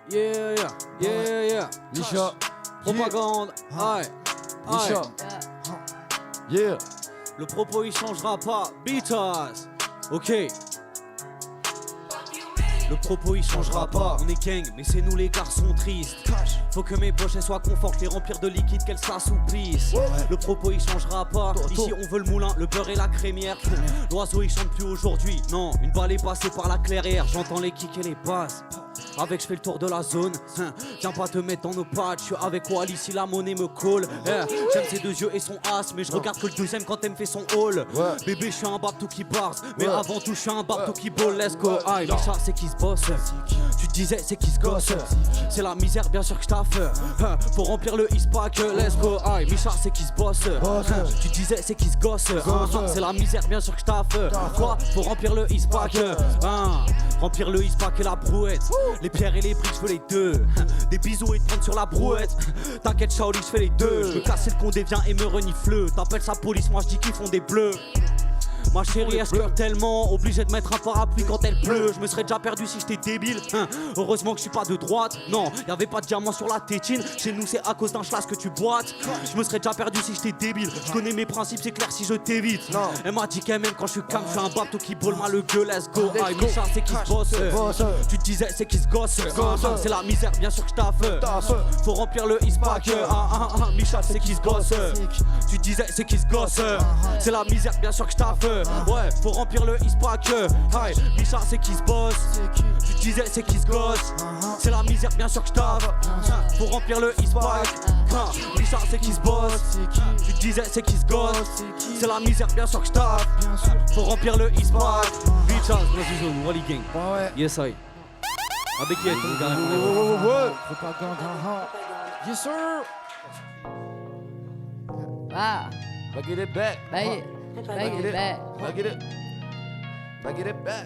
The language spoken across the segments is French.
Yeah. Misha. Propagande. Aïe. Misha. Yeah. Le propos il changera pas. Beaters. Ok. Le propos il changera pas, on est gang, mais c'est nous les garçons tristes. Faut que mes poches elles soient confortes, les remplir de liquide, qu'elles s'assouplissent. Le propos il changera pas, ici on veut le moulin, le beurre et la crémière. L'oiseau il chante plus aujourd'hui, non, une balle est passée par la clairière. J'entends les kicks et les basses. Avec je fais le tour de la zone, viens pas te mettre dans nos pattes. Je suis avec Wally si la monnaie me colle. J'aime ses deux yeux et son as, mais je regarde que le deuxième quand elle me fait son haul. Bébé je suis un babtou qui bars, mais avant tout je suis un babtou qui ball. Let's go, aïe, Micha c'est qui se bosse. Tu disais c'est qui se gosse. C'est la misère bien sûr que je taffe. Pour remplir le ispack, let's go, aïe, Micha c'est qui se bosse. Tu disais c'est qui se gosse. C'est la misère bien sûr que je taffe. Quoi? Pour remplir le ispack. Remplir le ispack et la brouette. Les pierres et les briques, je veux les deux. Des bisous et te prendre sur la brouette. T'inquiète, Shaoli, je fais les deux. Je me casse le condé, viens et me renifle. T'appelles sa police, moi je dis qu'ils font des bleus. Ma chérie, elle pleure tellement, obligée de mettre un parapluie quand elle pleut. Je me serais déjà perdu si j'étais débile. Heureusement que je suis pas de droite. Non, y'avait pas de diamant sur la tétine. Chez nous, c'est à cause d'un schlass que tu boites. Je me serais déjà perdu si j'étais débile. Je connais mes principes, c'est clair si je t'évite. Elle m'a dit qu'elle m'aime quand je suis calme. Je suis un bateau qui boule mal le gueule. Let's go. Aïe, Micha, c'est qui se bosse. Tu te disais, c'est qui se gosse. C'est la misère, bien sûr que je taffe. Faut remplir le ispack. Micha, c'est qui se gosse. Tu disais, c'est qui se gosse. C'est la misère, bien sûr que je taffe. Ouais, faut remplir le ispack. Hey, Micha c'est qui se bosse. Tu disais c'est qui se gosse. C'est la misère bien sûr que je taffe. Faut remplir le ispack. Micha c'est qui se bosse. Tu disais c'est qui se gosse. C'est la misère bien sûr que je taffe. Faut remplir le ispack. Micha, Zone, Wally Gang. Yes I. Avec qui est ton gars? Propagande. Yes sir. Ah. Back it back. Back it back. Back it. Back it back.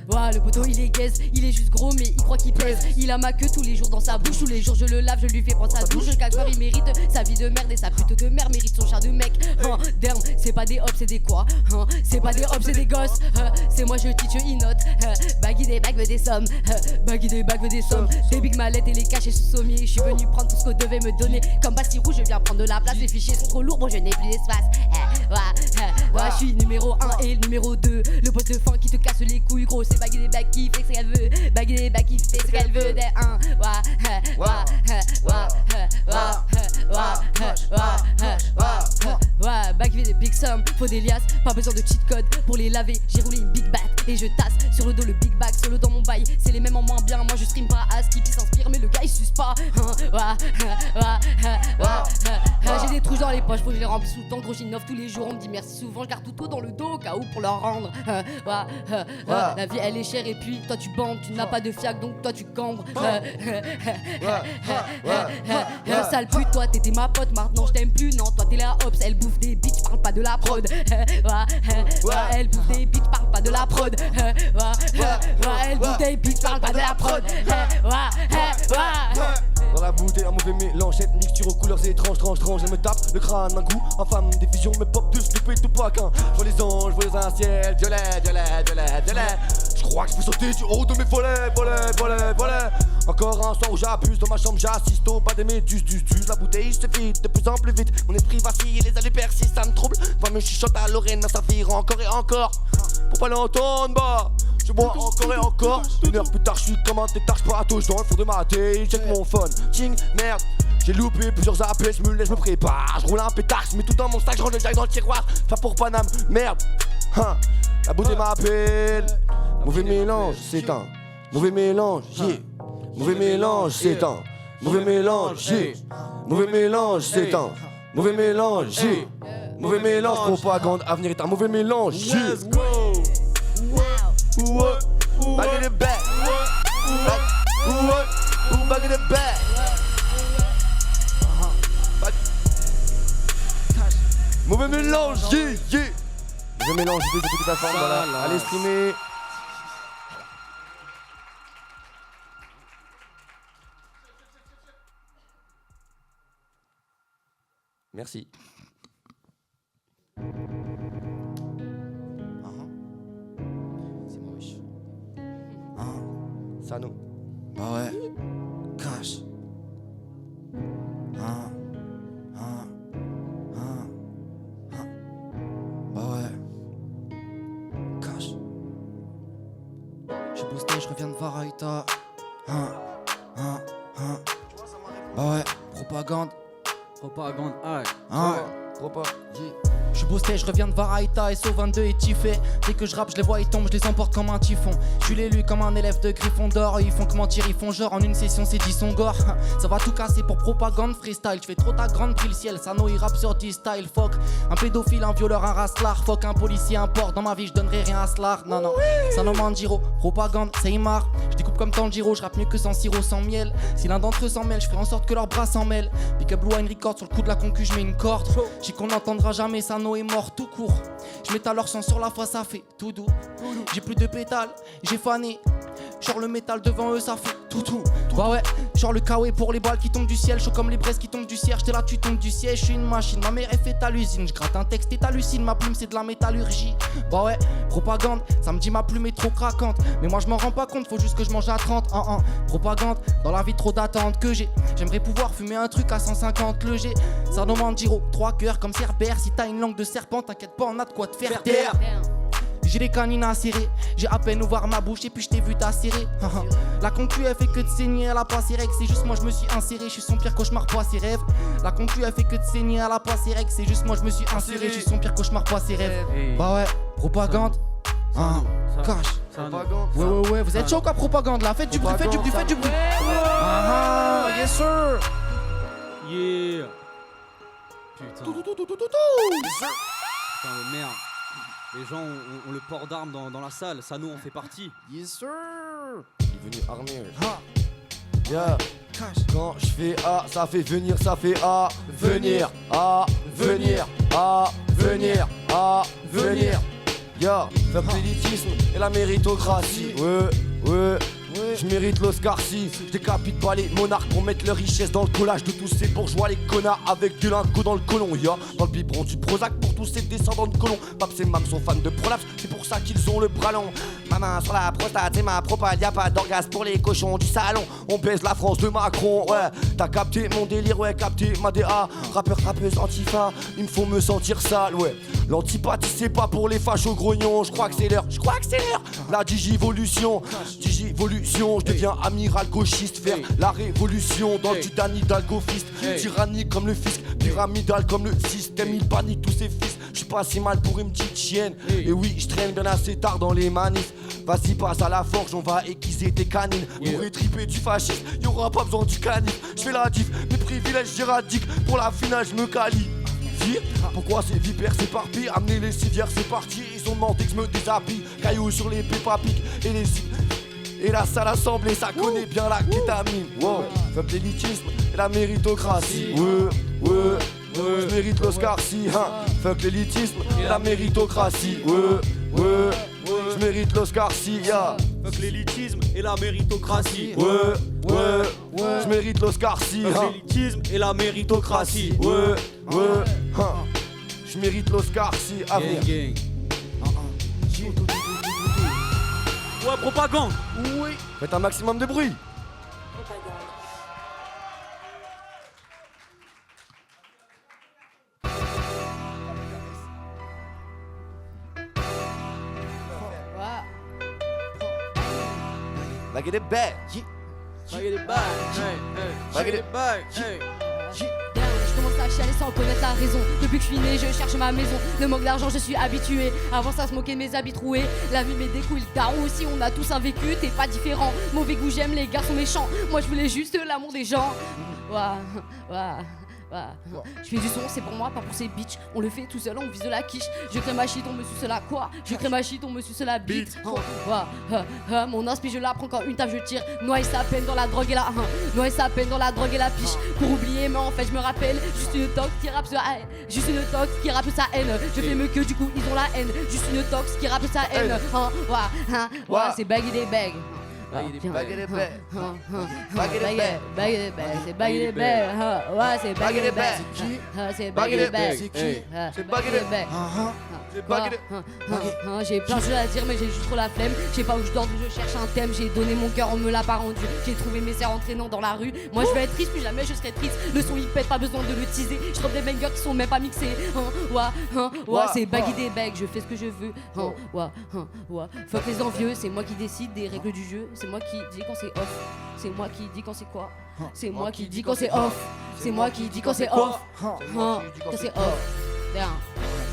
Ouais, le poteau il est gaze, il est juste gros mais il croit qu'il pèse. Il a ma queue tous les jours dans sa bouche, tous les jours je le lave, je lui fais prendre sa douche. Le cagouard il mérite sa vie de merde et sa pute de mère mérite son char de mec. Damn, c'est pas des hops, c'est des quoi? C'est pas des hops, c'est des gosses. C'est moi je teach you note. Baggy des bagues veut des sommes. Baggy des bagues veut des sommes. Des big mallettes et les cachets sous sommier. Je suis venu prendre tout ce que devait me donner. Comme Bastille Rouge, je viens prendre de la place. Les fichiers sont trop lourds, bon je n'ai plus d'espace. Je suis numéro 1 et le numéro 2. Le boss de fin qui te casse les couilles, gros. C'est Baggy des bagues qui fait ce qu'elle veut. Baggy des bagues qui fait ce qu'elle veut. Des 1. Baggy fait des big sommes, faut des liasses. Pas besoin de cheat code pour les laver. J'ai roulé une big bat et je tasse sur le dos le big bag. Solo dans mon bail, c'est les mêmes en moins bien. Moi je stream pas à Skippy s'inspire, mais le gars il suce pas. J'ai des trous dans les poches, faut que je les remplisse tout le temps. Gros j'innove tous les jours, on me dit merci souvent. Je garde tout dans le dos au cas où pour leur rendre. La vie elle est chère et puis toi tu bandes. Tu n'as pas de fiac donc toi tu cambres. Sale pute, toi t'étais ma pote, maintenant je t'aime plus. Non, toi t'es la hops, elle bouffe des bitches, parle pas de la prod. Elle bouffe des bitches, parle pas de la prod. Elle bouffe des bitches, parle pas de la prod. Dans la bouteille, un mauvais mélange, cette mixture aux couleurs étranges, tranche, elle me tape le crâne un coup, infâme, des fusions, me pop de Snoop et Tupac. Je vois les anges, je vois un ciel, violet. Je crois que je peux sauter du haut de mes volets. Encore un soir où j'abuse, dans ma chambre j'assiste au pas des méduses, la bouteille se vide de plus en plus vite. Mon esprit vacille, les allées persistent, ça me trouble. Va me chuchote à l'oreille, m'en servir encore et encore. Pour pas l'entendre, bah je bois encore et encore. Une heure plus tard, je suis comme un tétard, je prends la touche dans le fond de ma tête. Check mon phone, ting, merde. J'ai loupé plusieurs appels, je me lève, je me prépare. Je roule un pétard, je mets tout dans mon sac, je range le jack dans le tiroir. Pas pour Paname, merde. La beauté m'appelle. Mauvais mélange, c'est un mauvais mélange, yeah. Mauvais mélange, c'est un mauvais mélange, yeah. Mauvais mélange, c'est un mauvais mélange, yeah. Mauvais mélange, propagande, avenir est un mauvais mélange, yeah. Let's go. Back in the back. Back in the back. Mauvais mélange, yeah. Mauvais mélange, j'ai toute la forme, voilà. Allez streamer. Merci. C'est moche. Ça nous. Bah ouais. Cash. Bah ouais. Cash. J'ai boosté, je reviens de Varaïta. Bah ouais, propagande. Propagande, aïe. Trop pas. Je suis boosté, je reviens de Varaïta, SO22 et Tiffé. Dès que je rappe, je les vois, ils tombent, je les emporte comme un typhon. Je suis l'élu comme un élève de Gryffondor. Ils font que mentir, ils font genre en une session, c'est 10 son gore. Ça va tout casser pour propagande freestyle. Je fais trop ta grande, pris le ciel. Sano, il rappe sur D-style. Fuck un pédophile, un violeur, un raslard. Fuck un policier, un porc. Dans ma vie, je donnerai rien à cela. Non, non. Sano Manjiro, propagande, c'est Imar. Je découpe comme Tanjiro, je rappe mieux que sans sirop, sans miel. Si l'un d'entre eux s'en mêle, je ferai en sorte que leurs bras s'en mêlent. Big up Blue Wine Record, sur le coup de la concu, je mets une corde. J'ai qu'on n'entendra jamais, Sano est mort tout court. Je mets à leur sang sur la foi, ça fait tout doux. J'ai plus de pétales, j'ai fané. Genre le métal devant eux, ça fait tout. Bah ouais, genre le kawaii pour les balles qui tombent du ciel. Chaud comme les braises qui tombent du cierge. T'es là, tu tombes du siège, je suis une machine. Ma mère est faite à l'usine. Je gratte un texte et t'hallucines. Ma plume, c'est de la métallurgie. Bah ouais, propagande, ça me dit ma plume est trop craquante. Mais moi, je m'en rends pas compte, faut juste que je mange à 30. Propagande, dans la vie, trop d'attente que j'ai. J'aimerais pouvoir fumer un truc à 150 le G. Sano Manjiro, 3 cœurs comme Cerbère. Si t'as une langue de serpent, t'inquiète pas, on a de quoi te faire taire. J'ai les canines à serrer, j'ai à peine ouvert ma bouche et puis je t'ai vu t'acérer. La concu elle fait que de saigner, elle a pas ses règles, c'est juste moi je me suis inséré, je suis son pire cauchemar, pas ses rêves. La concu elle fait que de saigner, elle a pas ses règles, c'est juste moi je me suis inséré, je suis son pire cauchemar, pas ses rêves. Bah ouais, propagande. Cash. Propagande. Ouais, vous êtes chaud quoi propagande là, faites du bruit, faites du bruit. Yes sir. Yeah. Putain. Putain de merde. Les gens ont le port d'armes dans la salle, ça nous en fait partie. Yes sir. Il est venu armé. Yeah. Quand je fais A, ça fait venir, ça fait A. Venir, A, venir, A, venir, A, venir. Yeah, fuck l'élitisme et la méritocratie. Ouais. Je mérite l'Oscar si je décapite pas les monarques pour mettre leur richesse dans le collage de tous ces bourgeois, les connards avec du lingot dans le colon. Ya, dans le biberon du Prozac pour tous ces descendants de colons. Paps et Mam sont fans de prolapse, c'est pour ça qu'ils ont le bras long. Ma main sur la prostate, c'est ma propale, y'a pas d'orgasme pour les cochons du salon. On baise la France de Macron, ouais. T'as capté mon délire, ouais, capté ma DA. Rappeur, rappeuse, antifa, il me faut me sentir sale, ouais. L'antipathie c'est pas pour les fachos grognons. Je crois que c'est l'heure, la digivolution, je deviens amiral gauchiste. Faire la révolution dans le Titanic d'Algofiste. Tyrannique comme le fisc, pyramidal comme le système. Il panique tous ses fils, je suis pas si mal pour une petite chienne. Et oui, je traîne bien assez tard dans les manifs. Vas-y, passe à la forge, on va aiguiser tes canines. Pour étriper du fascisme, y'aura pas besoin du canif. Je fais la diff, mes privilèges j'éradique. Pour la finale, je me qualifie. Pourquoi ces vipères s'éparpillent? Amener les civières c'est parti. Ils ont demandé que je me déshabille. Cailloux sur les Peppa Pig et les zips. Et la salle assemblée ça connaît bien la kétamine. Wow. Fuck l'élitisme et la méritocratie. Ouais. Je mérite l'Oscar si fuck l'élitisme et la méritocratie. Ouais. Je mérite l'Oscar si Fuck l'élitisme et la méritocratie. Ouais. Je mérite l'Oscar si Fuck l'élitisme et la méritocratie. Ouais. Je mérite l'Oscar si avenir. Gang. Ouais, propagande. Oui. Faites un maximum de bruit. Like it is bad. Je commence à chialer sans connaître la raison. Depuis que je suis né, je cherche ma maison. Le manque d'argent, je suis habitué. Avant ça, se moquer de mes habits troués. La vie met des couilles, le daron aussi. On a tous un vécu, t'es pas différent. Mauvais goût, j'aime les garçons méchants. Moi, je voulais juste l'amour des gens. Je fais du son, c'est pour moi, pas pour ces bitches. On le fait tout seul, on vise de la quiche. Je crée ma shit, on me suce la quoi? Je crée ma shit, on me suce la bite. Mon inspi, je la prends quand une table, je tire. Noie sa peine dans la drogue et la noie sa peine dans la drogue et la piche. Pour oublier, mais en fait, je me rappelle. Juste une tox qui rappe sa haine. Juste une tox qui rappe sa haine. Je fais mieux que du coup, ils ont la haine. Juste une tox qui rappe sa haine. C'est baggy des bags. c'est Baguette Bell, ouais, c'est Baguette Bell. C'est Baguette Bell. C'est qui? C'est Baguette Bell. J'ai plein de choses à dire, mais j'ai juste trop la flemme. Je sais pas où je dors, d'où je cherche un thème. J'ai donné mon cœur, on me l'a pas rendu. J'ai trouvé mes sœurs entraînant dans la rue. Moi je vais être triste, plus jamais je serai triste. Le son il pète, pas besoin de le teaser. Je trouve des bangers qui sont même pas mixés. C'est Baggy des becs, je fais ce que je veux. Fuck les envieux, c'est moi qui décide des règles du jeu. C'est moi qui dis quand c'est off. C'est moi qui dis quand c'est quoi. C'est moi qui dis quand c'est off. C'est moi qui dis quand c'est off. Quand c'est off.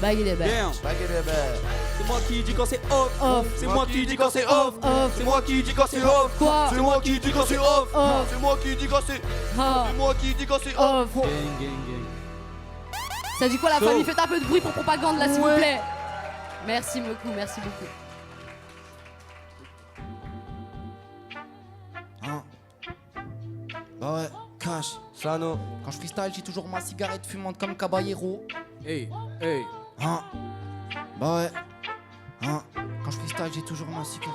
Baggy des becs. C'est moi qui dis quand c'est off. C'est moi qui dis quand c'est off. C'est moi qui dis quand c'est off. Quoi? C'est moi qui dis quand c'est off. C'est moi qui dis quand c'est. C'est moi qui dis quand c'est off. Ça dit quoi la famille? Faites un peu de bruit pour propagande là s'il vous plaît. Merci beaucoup, merci beaucoup. Bah ouais, cash. Sano. Quand je freestyle, j'ai toujours ma cigarette fumante comme Caballero. Hey. Bah ouais. Quand je freestyle, j'ai toujours ma cigarette.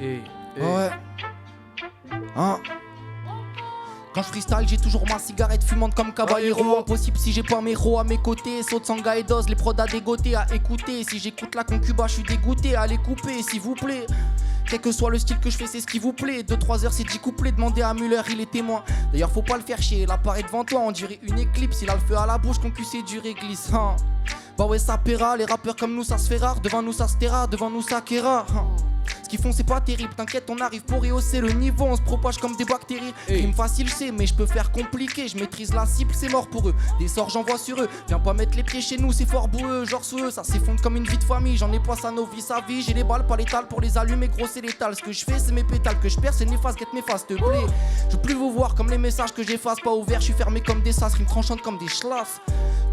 Hey. Ouais. Quand je freestyle, j'ai toujours ma cigarette fumante comme Caballero. Impossible si j'ai pas mes héros à mes côtés. Saute Sanga et Doz, les prods à dégoter, à écouter. Si j'écoute la concuba, je suis dégoûté. À les couper, s'il vous plaît. Quel que soit le style que je fais, c'est ce qui vous plaît. 2-3 heures, c'est 10 couplets. Demandez à Muller, il est témoin. D'ailleurs, faut pas le faire chier. Il apparaît devant toi, on dirait une éclipse. Il a le feu à la bouche, concu c'est du réglisse. Bah ouais, ça paiera. Les rappeurs comme nous, ça se fait rare. Devant nous, ça se taira. Devant nous, ça quéra. Ce qu'ils font c'est pas terrible, t'inquiète on arrive pour rehausser le niveau, on se propage comme des bactéries. Rime facile c'est mais je peux faire compliqué, je maîtrise la cible, c'est mort pour eux. Des sorts j'envoie sur eux, viens pas mettre les pieds chez nous, c'est fort boueux, genre sous eux, ça s'effondre comme une vie de famille, j'en ai pas ça nos vies, sa vie, j'ai les balles pas létales pour les allumer, gros c'est létal. Ce que je fais c'est mes pétales, que je perds c'est néfaste, get mes faces, te plaît. Je veux plus vous voir comme les messages que j'efface, pas ouvert, je suis fermé comme des sas, rimes tranchantes comme des schlass.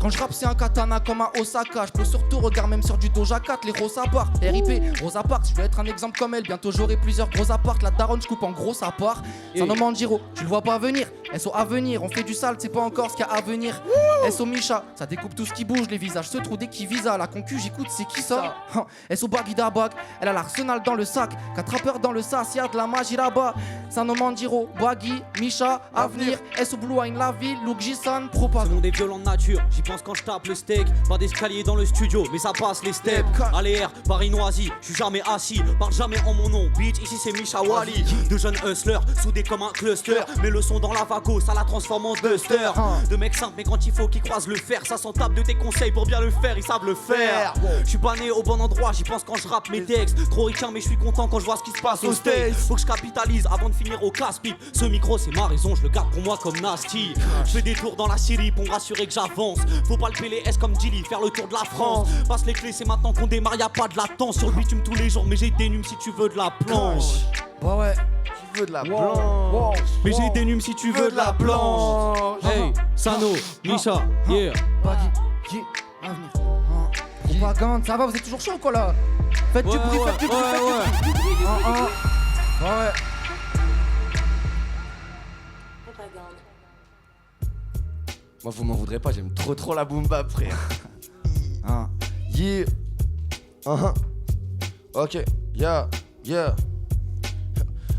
Quand je rappe c'est un katana comme un Osaka, je peux surtout regarder même sur du Doja 4, les Rosa Parks, RIP, Rosa Parks, je vais être un exemple comme elle, bientôt j'aurai plusieurs gros apparts, la daronne je coupe en gros ça part. C'est un homme en giro, tu le vois pas venir, SO à venir, on fait du sale, c'est pas encore ce qu'il y a à venir. SO Misha, ça découpe tout ce qui bouge, les visages se trouvent dès qu'ils visent à la concu, j'écoute c'est qui ça? SO Baggy Dabag, elle a l'arsenal dans le sac, 4 rappeurs dans le sas, y'a de la magie là-bas. C'est un homme en giro, Baggy, Misha, avenir, SO Blue Wine, la ville, Luke Gissan, propage. Ce monde est violent de nature, j'y pense quand je tape le steak. Pas d'escalier dans le studio, mais ça passe les steps. Allez R, Paris Noisy, je suis jamais assis, parle jamais en mon nom, bitch, ici c'est Misha Wally. Deux jeunes hustlers, soudés comme un cluster. Mets le son dans la vaco, ça la transforme en duster. Deux mecs simples, mais quand il faut qu'ils croisent le fer, ça s'en tape de tes conseils pour bien le faire, ils savent le faire. Je suis pas né au bon endroit, j'y pense quand je rappe mes textes. Trop ricain, mais je suis content quand je vois ce qui se passe au stage. Faut que je capitalise avant de finir au casse-pipe. Ce micro c'est ma raison, je le garde pour moi comme Nasty. Je fais des tours dans la Syrie pour me rassurer que j'avance. Faut pas le PLS comme Gilly, faire le tour de la France. Passe les clés, c'est maintenant qu'on démarre, y'a pas de latence. Sur le bitume tous les jours, mais j'ai des numes si tu veux de la planche. Bah ouais, tu veux de la planche. Mais j'ai des numes si tu veux de la planche. Hey, Sano, Misha, yeah. Baggy, avenir. Propagande, ça va, vous êtes toujours chaud quoi là? Faites du bruit, faites du bruit, faites du bruit. Ouais. Moi vous m'en voudrez pas, j'aime trop la boom bap frère. Yeah. Ok, yeah.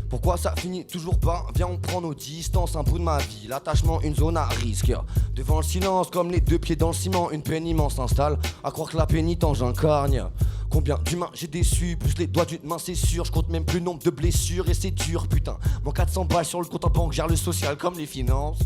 Pourquoi ça finit toujours pas? Viens on prend nos distances, un bout de ma vie. L'attachement, une zone à risque. Devant le silence, comme les deux pieds dans le ciment, une peine immense s'installe. À croire que la pénitence j'incarne. Combien d'humains j'ai déçu, plus les doigts d'une main c'est sûr. Je compte même plus le nombre de blessures et c'est dur putain. Mon 400 balles sur le compte en banque, gère le social comme les finances.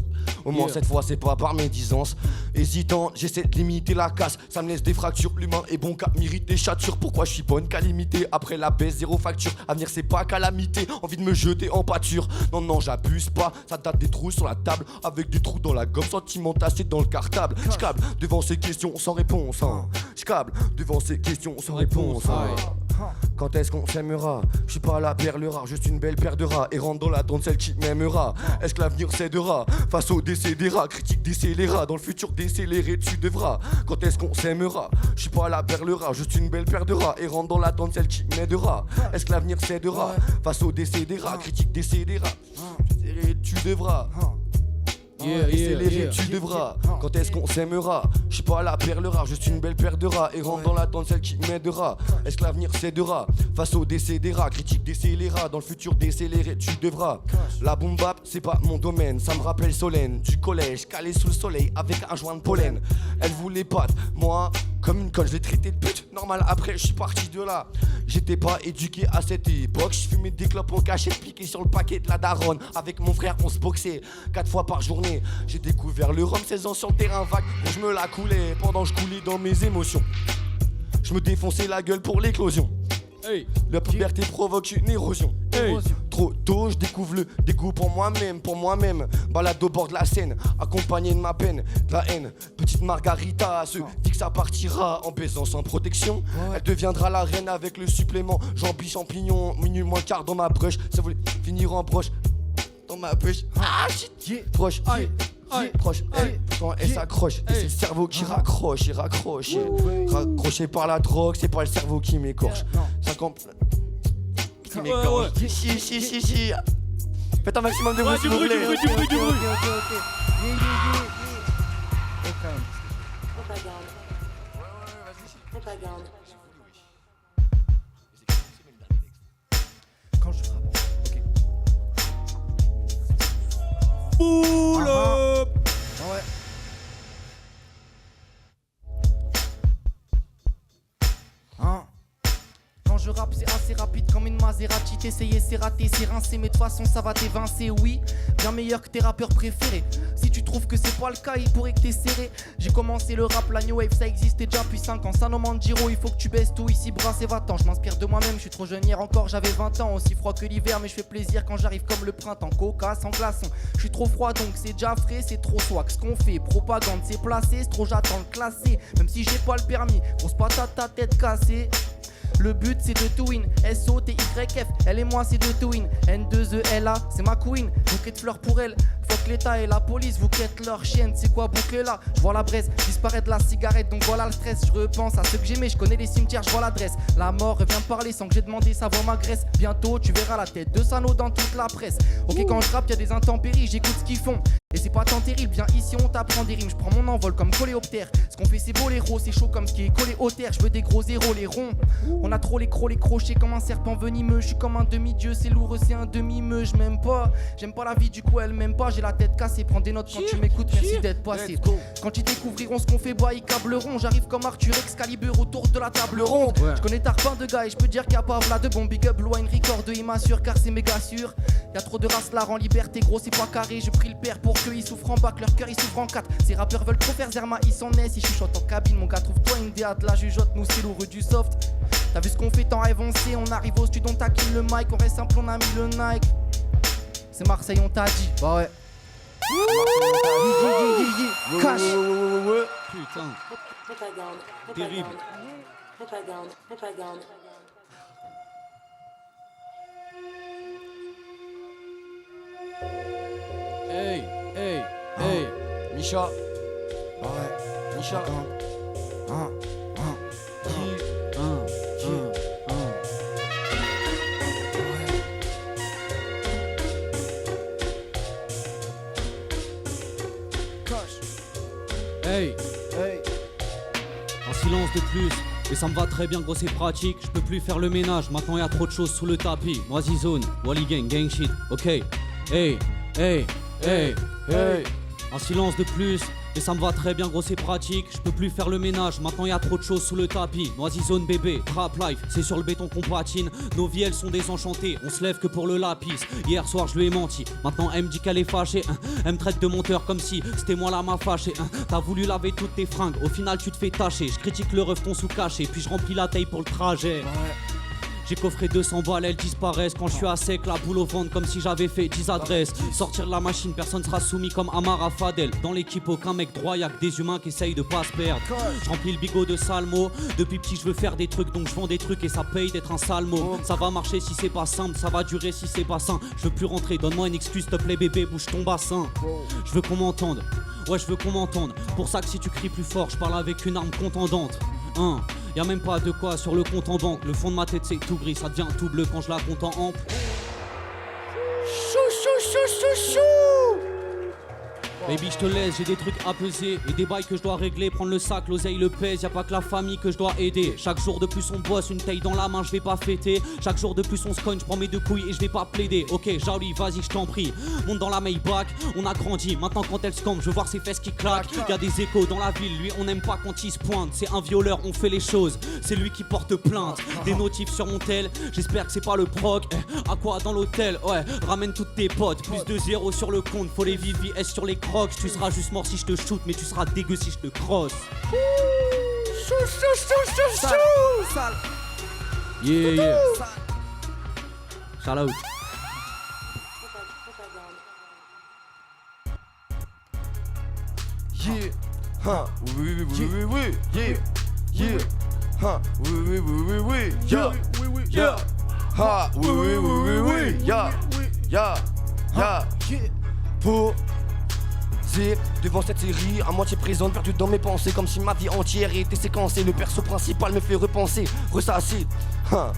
Au moins cette fois c'est pas par médisance. Hésitant, j'essaie de limiter la casse. Ça me laisse des fractures, l'humain est bon qu'à mérite des chatures. Pourquoi je suis bonne qu'à limiter? Après la baisse, zéro facture. Avenir c'est pas calamité, envie de me jeter en pâture. Non j'abuse pas, ça date des trous sur la table. Avec des trous dans la gomme, sentiment tassé dans le cartable. J'cable devant ces questions sans réponse J'cable devant ces questions sans réponse Quand est-ce qu'on s'aimera? Je suis pas la perle rare, juste une belle paire de rats. Et rentre dans la tente celle qui m'aimera. Est-ce que l'avenir cédera face au décès des rats? Critique des scélérats, dans le futur décéléré tu devras. Quand est-ce qu'on s'aimera? Je suis pas la perle rare, juste une belle paire de rats. Et rentre dans la tente celle qui m'aidera. Est-ce que l'avenir cédera face au décès des rats? Critique des scélérats, tu devras. Accélérer, tu devras. Quand est-ce qu'on s'aimera? Je suis pas la perle rare, juste une belle paire de rats. Et rentre dans l'attente celle qui m'aidera. Est-ce que l'avenir cédera face au décès des rats? Critique des scélérats, dans le futur décélérer tu devras. La boom bap c'est pas mon domaine, ça me rappelle Solène du collège, calé sous le soleil avec un joint de pollen. Elle voulait pas, moi comme une conne, je l'ai traité de pute. Normal, après je suis parti de là. J'étais pas éduqué à cette époque. Je fumais des clopes en cachette, piqué sur le paquet de la daronne. Avec mon frère on se boxait 4 fois par journée. J'ai découvert le rhum 16 ans sur le terrain vague. Et je me la coulais pendant que je coulais dans mes émotions. Je me défonçais la gueule pour l'éclosion. Hey. La puberté provoque une érosion. Hey. Trop tôt, je découvre le dégoût pour moi-même. Balade au bord de la Seine, accompagné de ma peine, de la haine. Petite Margarita se dit que ça partira en baisant sans protection. Elle deviendra la reine avec le supplément jambis champignon. Minuit moins quart dans ma brush, ça voulait finir en broche. Dans ma bouche, proche, proche, quand elle s'accroche, et c'est le cerveau qui raccroche, raccroché par la drogue, c'est pas le cerveau qui m'écorche. Ça qui m'écorche. Si. Faites un maximum de bruit s'il vous plaît. Quand je frappe. Pull up. Ouais. Quand je rappe c'est assez rapide comme une Maserati. T'essayais c'est raté, c'est rincé, mais de toute façon ça va t'évincer. Oui, bien meilleur que tes rappeurs préférés. Si tu trouves que c'est pas le cas, il pourrait que t'es serré. J'ai commencé le rap, la new wave ça existait déjà depuis 5 ans. Sano Manjiro, il faut que tu baisses tout ici, brasse et va-t'en. Je m'inspire de moi-même, je suis trop jeune hier encore, j'avais 20 ans. Aussi froid que l'hiver, mais je fais plaisir quand j'arrive comme le printemps. Coca sans glaçon, je suis trop froid donc c'est déjà frais, c'est trop swag. Ce qu'on fait, propagande c'est placé, c'est trop j'attends le classé. Même si j'ai pas le permis, grosse patate ta tête cassée. Le but c'est de tout win, S-O-T-Y-F, elle et moi c'est de tout win. N2-E-L-A, c'est ma queen, bouquet de fleurs pour elle. Fuck l'État et la police, vous quêtes leur chienne, c'est quoi boucler là? Je vois la braise, disparaître la cigarette, donc voilà le stress. Je repense à ceux que j'aimais, je connais les cimetières, je vois l'adresse. La mort vient parler sans que j'ai demandé, sa voix m'agresse. Bientôt tu verras la tête de Sano dans toute la presse. Ok quand je rappe y'a des intempéries, j'écoute ce qu'ils font. Et c'est pas tant terrible, viens ici on t'apprend des rimes. Je prends mon envol comme coléoptère. Ce qu'on fait c'est beau les héros, c'est chaud comme ce qui est collé aux terres. Je veux des gros héros, les ronds. On a trop les crocs, les crochets comme un serpent venimeux. Je suis comme un demi-dieu, c'est lourd, c'est un demi-meu. Je m'aime pas, j'aime pas la vie du coup elle m'aime pas. J'ai la tête cassée, prends des notes quand tu m'écoutes, merci d'être passé. Quand ils découvriront ce qu'on fait, bah ils câbleront. J'arrive comme Arthur Excalibur autour de la table ronde. Je connais Tarpin de gars et je peux dire qu'il y a pas là de bon. Big up, Loin Record, il m'assure car c'est méga sûr. Y'a trop de races là en liberté, gros c'est pas carré. Je prie le père pour qu'ils souffrent en bac, leur cœur ils s'ouvrent en 4. Ces rappeurs veulent trop faire Zerma, ils s'en naissent, ils chuchotent en cabine. Mon gars trouve-toi une DA de la jugeote, nous c'est lourd du soft. T'as vu ce qu'on fait, t'en rêves, on sait. On arrive au studio, on taquine le mic, on reste simple, on a mis le Nike. C'est Marseille, on t'a dit, bah ouais. Cash. Putain. Terrible. Hey. Misha. Ouais. Misha. Hey. Un silence de plus. Et ça me va très bien, gros, c'est pratique. Je peux plus faire le ménage, maintenant y a trop de choses sous le tapis. Noisy Zone, Wally Gang shit, ok. Hey. Un silence de plus. Et ça me va très bien, gros, c'est pratique. Je peux plus faire le ménage, maintenant y a trop de choses sous le tapis. Noisy Zone bébé, trap life, c'est sur le béton qu'on patine. Nos vies elles sont désenchantées, on se lève que pour le lapis. Hier soir je lui ai menti, maintenant elle me dit qu'elle est fâchée. Elle me traite de menteur comme si c'était moi la m'a fâché. T'as voulu laver toutes tes fringues, au final tu te fais tâcher. Je critique le ref ton sous caché, puis je remplis la taille pour le trajet. J'ai coffré 200 balles, elles disparaissent. Quand je suis à sec, la boule au ventre comme si j'avais fait 10 adresses. Sortir de la machine, personne sera soumis comme Amara Fadel. Dans l'équipe, aucun mec droit, y'a que des humains qui essayent de pas se perdre. Je remplis le bigot de salmo. Depuis petit, je veux faire des trucs, donc je vends des trucs et ça paye d'être un salmo. Ça va marcher si c'est pas simple, ça va durer si c'est pas sain. Je veux plus rentrer, donne-moi une excuse, te plaît bébé, bouge ton bassin. Je veux qu'on m'entende, ouais, je veux qu'on m'entende. Pour ça que si tu cries plus fort, je parle avec une arme contendante. Y'a même pas de quoi sur le compte en banque. Le fond de ma tête c'est tout gris, ça devient tout bleu quand je la compte en ample. Chou. Baby, je te laisse, j'ai des trucs à peser et des bails que je dois régler. Prendre le sac, l'oseille, le pèse. Y'a pas que la famille que je dois aider. Chaque jour de plus on bosse, une taille dans la main, je vais pas fêter. Chaque jour de plus on se cogne, je prends mes deux couilles et je vais pas plaider. Ok, Jaoli, vas-y, je t'en prie. Monte dans la Maybach, on a grandi. Maintenant quand elle se campe, je veux voir ses fesses qui claquent. Y'a des échos dans la ville, lui on n'aime pas quand il se pointe. C'est un violeur, on fait les choses. C'est lui qui porte plainte. Des notifs sur mon tel, j'espère que c'est pas le proc. À quoi dans l'hôtel? Ouais, ramène toutes tes potes. Plus de 0 sur le compte, faut les VVS sur les crocs. Tu seras juste mort si je te shoot, mais tu seras dégueu si je te crosse. Sale. Yeah. Shout out. Yeah, huh, oui, yeah, yeah, huh, oui, yeah, yeah, ha, oui, yeah, posé devant cette série à moitié présente, perdu dans mes pensées, comme si ma vie entière était séquencée. Le perso principal me fait repenser, ressasser, huh.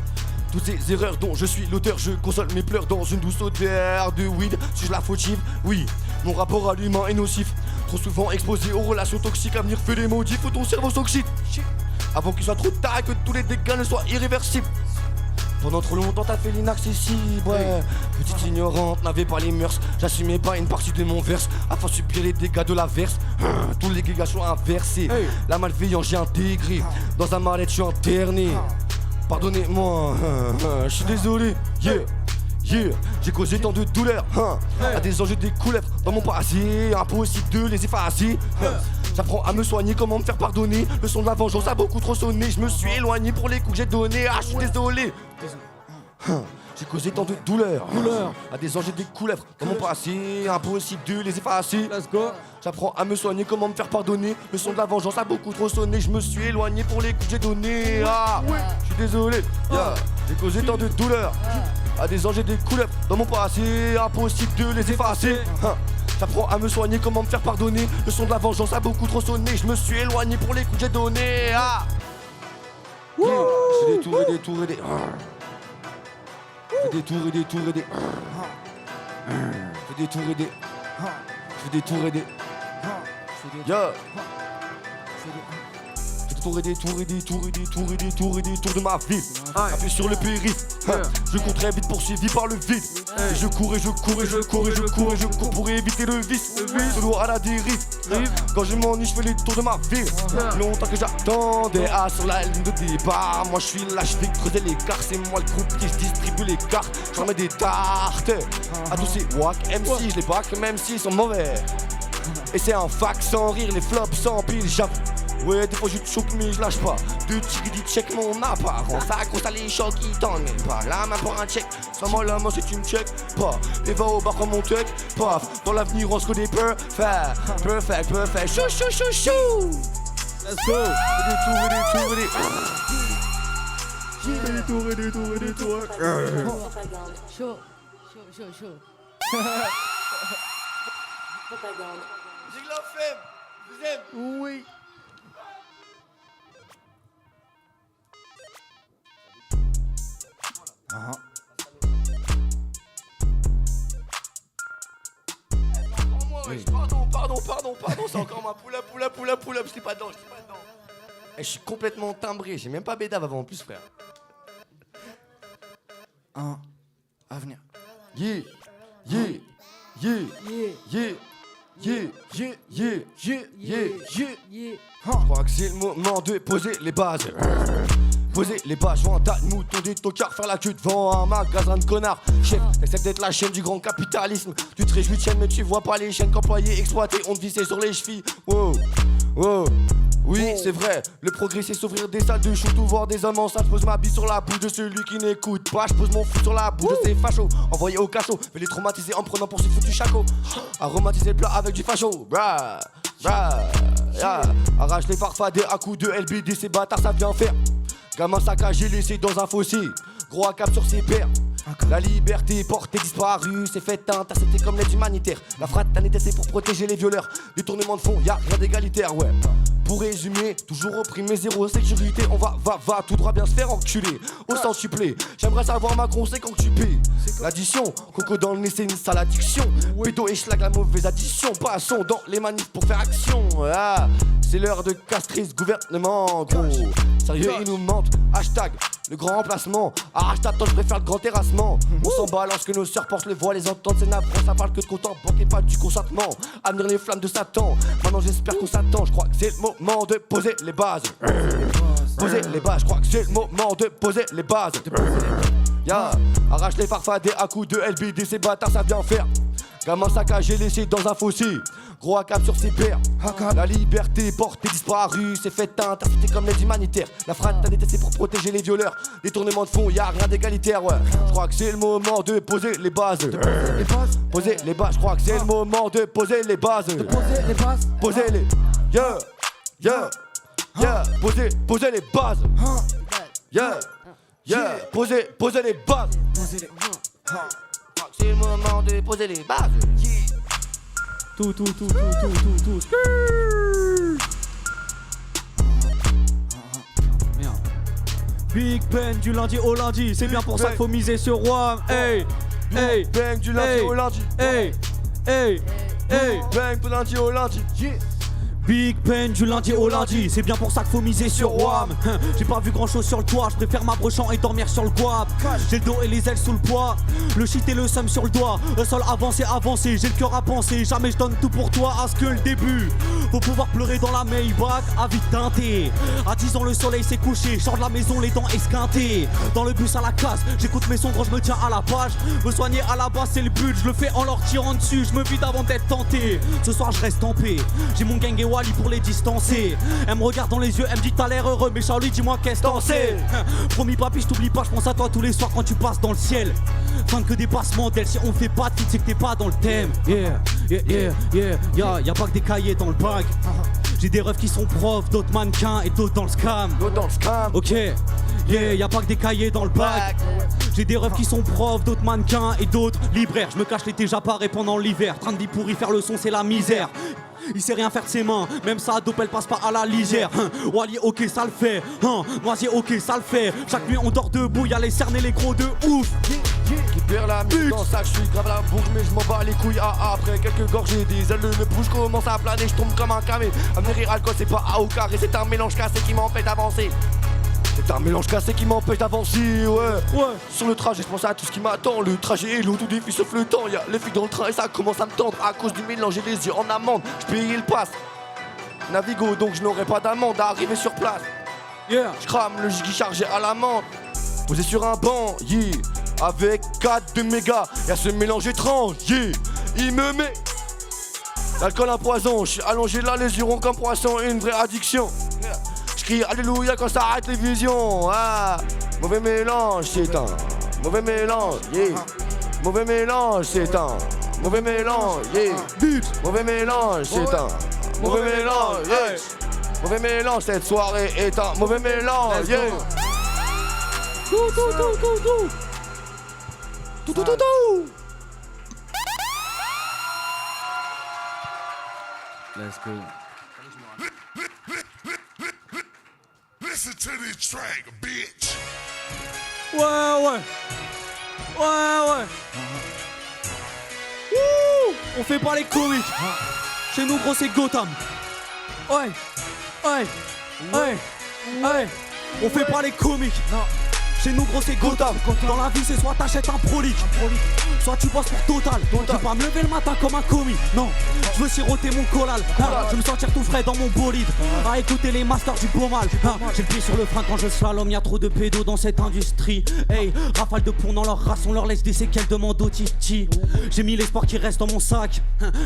Toutes ces erreurs dont je suis l'auteur, je console mes pleurs dans une douce odeur de weed. Suis-je la fautive? Oui, mon rapport à l'humain est nocif. Trop souvent exposé aux relations toxiques, l'avenir fait des maudits, faut ton cerveau s'oxyde. Avant qu'il soit trop tard et que tous les dégâts ne soient irréversibles. Pendant trop longtemps t'as fait l'inaccessible, ouais. Petite ignorante, n'avait pas les mœurs. J'assumais pas une partie de mon verse afin de subir les dégâts de l'averse. Tous les dégâts sont inversés. La malveillance j'ai intégré. Dans un mal-être je suis interné. Pardonnez-moi, je suis désolé, yeah, j'ai causé tant de douleurs, à des anges et des couleuvres dans mon passé, impossible de les effacer. J'apprends à me soigner, comment me faire pardonner. Le son de la vengeance a beaucoup trop sonné. Je me suis éloigné pour les coups que j'ai donnés. Ah, je suis désolé. J'ai causé tant de douleurs à des anges et des couleuvres dans mon passé, impossible de les effacer. Let's go. J'apprends à me soigner, comment me faire pardonner. Le son de la vengeance a beaucoup trop sonné. Je me suis éloigné pour les coups que j'ai donnés. Ah, je suis désolé. J'ai causé tant de douleurs à des anges et des couleuvres dans mon passé, impossible de les effacer. J'apprends à me soigner, comment me faire pardonner. Le son de la vengeance a beaucoup trop sonné. Je me suis éloigné pour les coups que j'ai donnés. Ah, j'ai des tours et des tours et des. Fais des tours et des tours et des. Fais des tours et des. Fais des tours et des. Yeah. Fais des tours et des tours et des tours et des tours et des tours et des tours de ma vie. Appuyé sur le périph'. Je cours très vite poursuivi par le vide. Et je cours et je cours et je cours et je cours et je cours pour éviter le vice. Solo à la dérive. Quand je m'ennuie, je fais les tours de ma ville. Longtemps que j'attendais sur la ligne de départ. Moi je suis là, je vais creuser l'écart. C'est moi le groupe qui se distribue les cartes. J'en mets des tartes à tous ces wack MC. Je les back même s'ils sont mauvais. Et c'est un fac sans rire, les flops sans pile, j'avoue. Ouais, des fois je te choque mais je lâche pas. De tigri check mon apparence. Ça constate les chocs qui t'en même pas. La main pour un check. Sans moi la main si tu me check pas. Et va au bar comme mon check. Paf, dans l'avenir on se connaît perfect. Perfect. Chou. Let's go. Des tours et des tours et des. Des tours et des tours. Chaud. J'ai de la flemme. Vous aimez? Oui. Pardon, c'est encore ma pull up, je l'ai pas dedans. Je suis complètement timbré, j'ai même pas bédave avant en plus, frère. Avenir. Yeah. Je crois que c'est le moment de poser les bases. Poser les bases, je vois un tas de moutons, des tocards, faire la queue devant un magasin de connards. Chef, t'essaies d'être la chaîne du grand capitalisme. Tu te réjouis de chaîne, mais tu vois pas les chaînes qu'employés exploités ont vissé sur les chevilles. Wow. Oui, c'est vrai, le progrès c'est s'ouvrir des salles de shoot ou voir des hommes enceintes. Je pose ma bille sur la boue de celui qui n'écoute pas. Je pose mon fou sur la boue de ces fachos envoyés au cachot. Vais les traumatiser en prenant pour ce foutu chaco. Aromatiser le plat avec du facho. Arrache les farfadets à coups de LBD. Ces bâtards ça vient faire. Gamin saccagé laissé dans un fossé. Gros à cap sur ses pères. La liberté portée disparue, c'est fait intercepter comme l'aide humanitaire. La fraternité c'est pour protéger les violeurs. Détournement de fond, y'a rien d'égalitaire, ouais. Pour résumer, toujours opprimé, zéro sécurité. On va tout droit bien se faire enculer. Au centuplé, j'aimerais savoir Macron, c'est quand que tu paies. L'addition, coco dans le nez, c'est une sale addiction. Pédo et schlag, la mauvaise addition. Passons dans les manifs pour faire action. Ah, c'est l'heure de castrer ce gouvernement, gros. Sérieux, ils nous mentent. Hashtag le grand remplacement. Hashtag je préfère le grand terrassement. On s'en bat lorsque nos sœurs portent les voix, les ententes, c'est navrant, ça parle que de content, banque et pas du consentement. Amener les flammes de Satan. Maintenant j'espère qu'on s'attend, je crois que c'est le moment de poser les bases. Poser les bases, je crois que c'est le moment de poser les bases. Ya, arrache les farfadets à coups de LBD, ces bâtards savent bien faire. Gamin saccagé laissé dans un fossé, gros ACAP sur ses pères. La liberté portée disparue, c'est fait interpréter comme l'aide humanitaire. La fraternité c'est pour protéger les violeurs. Détournement de fonds, y'a rien d'égalitaire, ouais. Je crois que c'est le moment de poser les bases. Poser les bases, je crois que c'est le moment de poser les bases. Poser les. Yeah, yeah, yeah. Poser les bases. Yeah, yeah. Poser les bases. C'est le moment de poser les bases. Tout. Merde. Big Ben du lundi au lundi, c'est bien pour ça qu'il faut miser sur WAM. Hey, hey, Bang du lundi au lundi. Hey, hey, hey. Bang du lundi au lundi. Big Ben du lundi au lundi, c'est bien pour ça qu'il faut miser sur WAM. J'ai pas vu grand chose sur le toit, je préfère m'abrochant et dormir sur le guap. J'ai le dos et les ailes sous le poids, le shit et le seum sur le doigt. Le sol avancé, j'ai le cœur à penser. Jamais je donne tout pour toi, à ce que le début. Faut pouvoir pleurer dans la Maybach à vite teinter. À 10 ans le soleil s'est couché, sors de la maison les dents esquintées. Dans le bus à la casse, j'écoute mes sons quand je me tiens à la page. Me soigner à la base c'est le but, je le fais en leur tirant dessus. Je me vide avant d'être tenté, ce soir je reste en paix. J'ai mon gang et Wally pour les distancer. Elle me regarde dans les yeux, elle me dit t'as l'air heureux. Mais Charlie dis-moi qu'est-ce t'en sais. Promis papi je t'oublie pas, je pense à toi tous les soirs quand tu passes dans le ciel. Fin que des passements d'elle, si on fait pas de feat c'est que t'es pas dans le thème. Y'a pas que des cahiers dans le bac. J'ai des refs qui sont profs, d'autres mannequins et d'autres dans le scam. Ok, y'a pas que des cahiers dans le bac. J'ai des refs qui sont profs, d'autres mannequins et d'autres libraires. Je me cache l'été, j'apparais pendant l'hiver. Train de vie pourri, faire le son c'est la misère. Il sait rien faire de ses mains, même sa dope elle passe pas à la lisière. Wally ok ça le fait, Noisier ok ça le fait. Chaque nuit on dort debout, y'a les cernes et les gros de ouf. Qui perd la musique dans ça, je suis grave la bourge mais je m'en bats les couilles. Après quelques gorgées, des ailes de bouche commence à planer, je tombe comme un camé. Amener alcool c'est pas A au carré, c'est un mélange cassé qui m'empêche d'avancer. C'est un mélange cassé qui m'empêche d'avancer, ouais. Sur le trajet, je pense à tout ce qui m'attend. Le trajet est long, tout défi sauf le temps. Y'a les filles dans le train et ça commence à me tendre. À cause du mélange, j'ai les yeux en amande. Je payais le pass. Navigo, donc je n'aurai pas d'amende à arriver sur place. Je crame le giga chargé à l'amande. Posé sur un banc, avec 4 de méga. Y'a ce mélange étrange, il me met l'alcool un poison. Je suis allongé là, les yeux ronds comme poisson. Une vraie addiction. J'crie alléluia quand ça arrête les visions. Mauvais mélange, c'est un mauvais mélange, Mauvais mélange, c'est un mauvais mélange, Mauvais mélange, c'est un mauvais mélange, Mauvais mélange, cette soirée est un mauvais mélange, Let's go. Listen to this track, bitch. Ouais. Wouh. On fait pas les comiques. Chez nous gros c'est Gotham. Ouais. On fait pas les comiques. Non. Chez nous gros c'est Gotham. Dans la vie c'est soit t'achètes un prolique, soit tu bosses pour Total. Je veux pas me lever le matin comme un commis. Non, je veux siroter mon collal. Je veux me sentir tout frais dans mon bolide. À écouter les masters du beau mal. J'ai le pied sur le frein quand je slalom. Y'a trop de pédos dans cette industrie. Hey, rafale de plomb dans leur race. On leur laisse des séquelles de mando titi. J'ai mis l'espoir qui reste dans mon sac,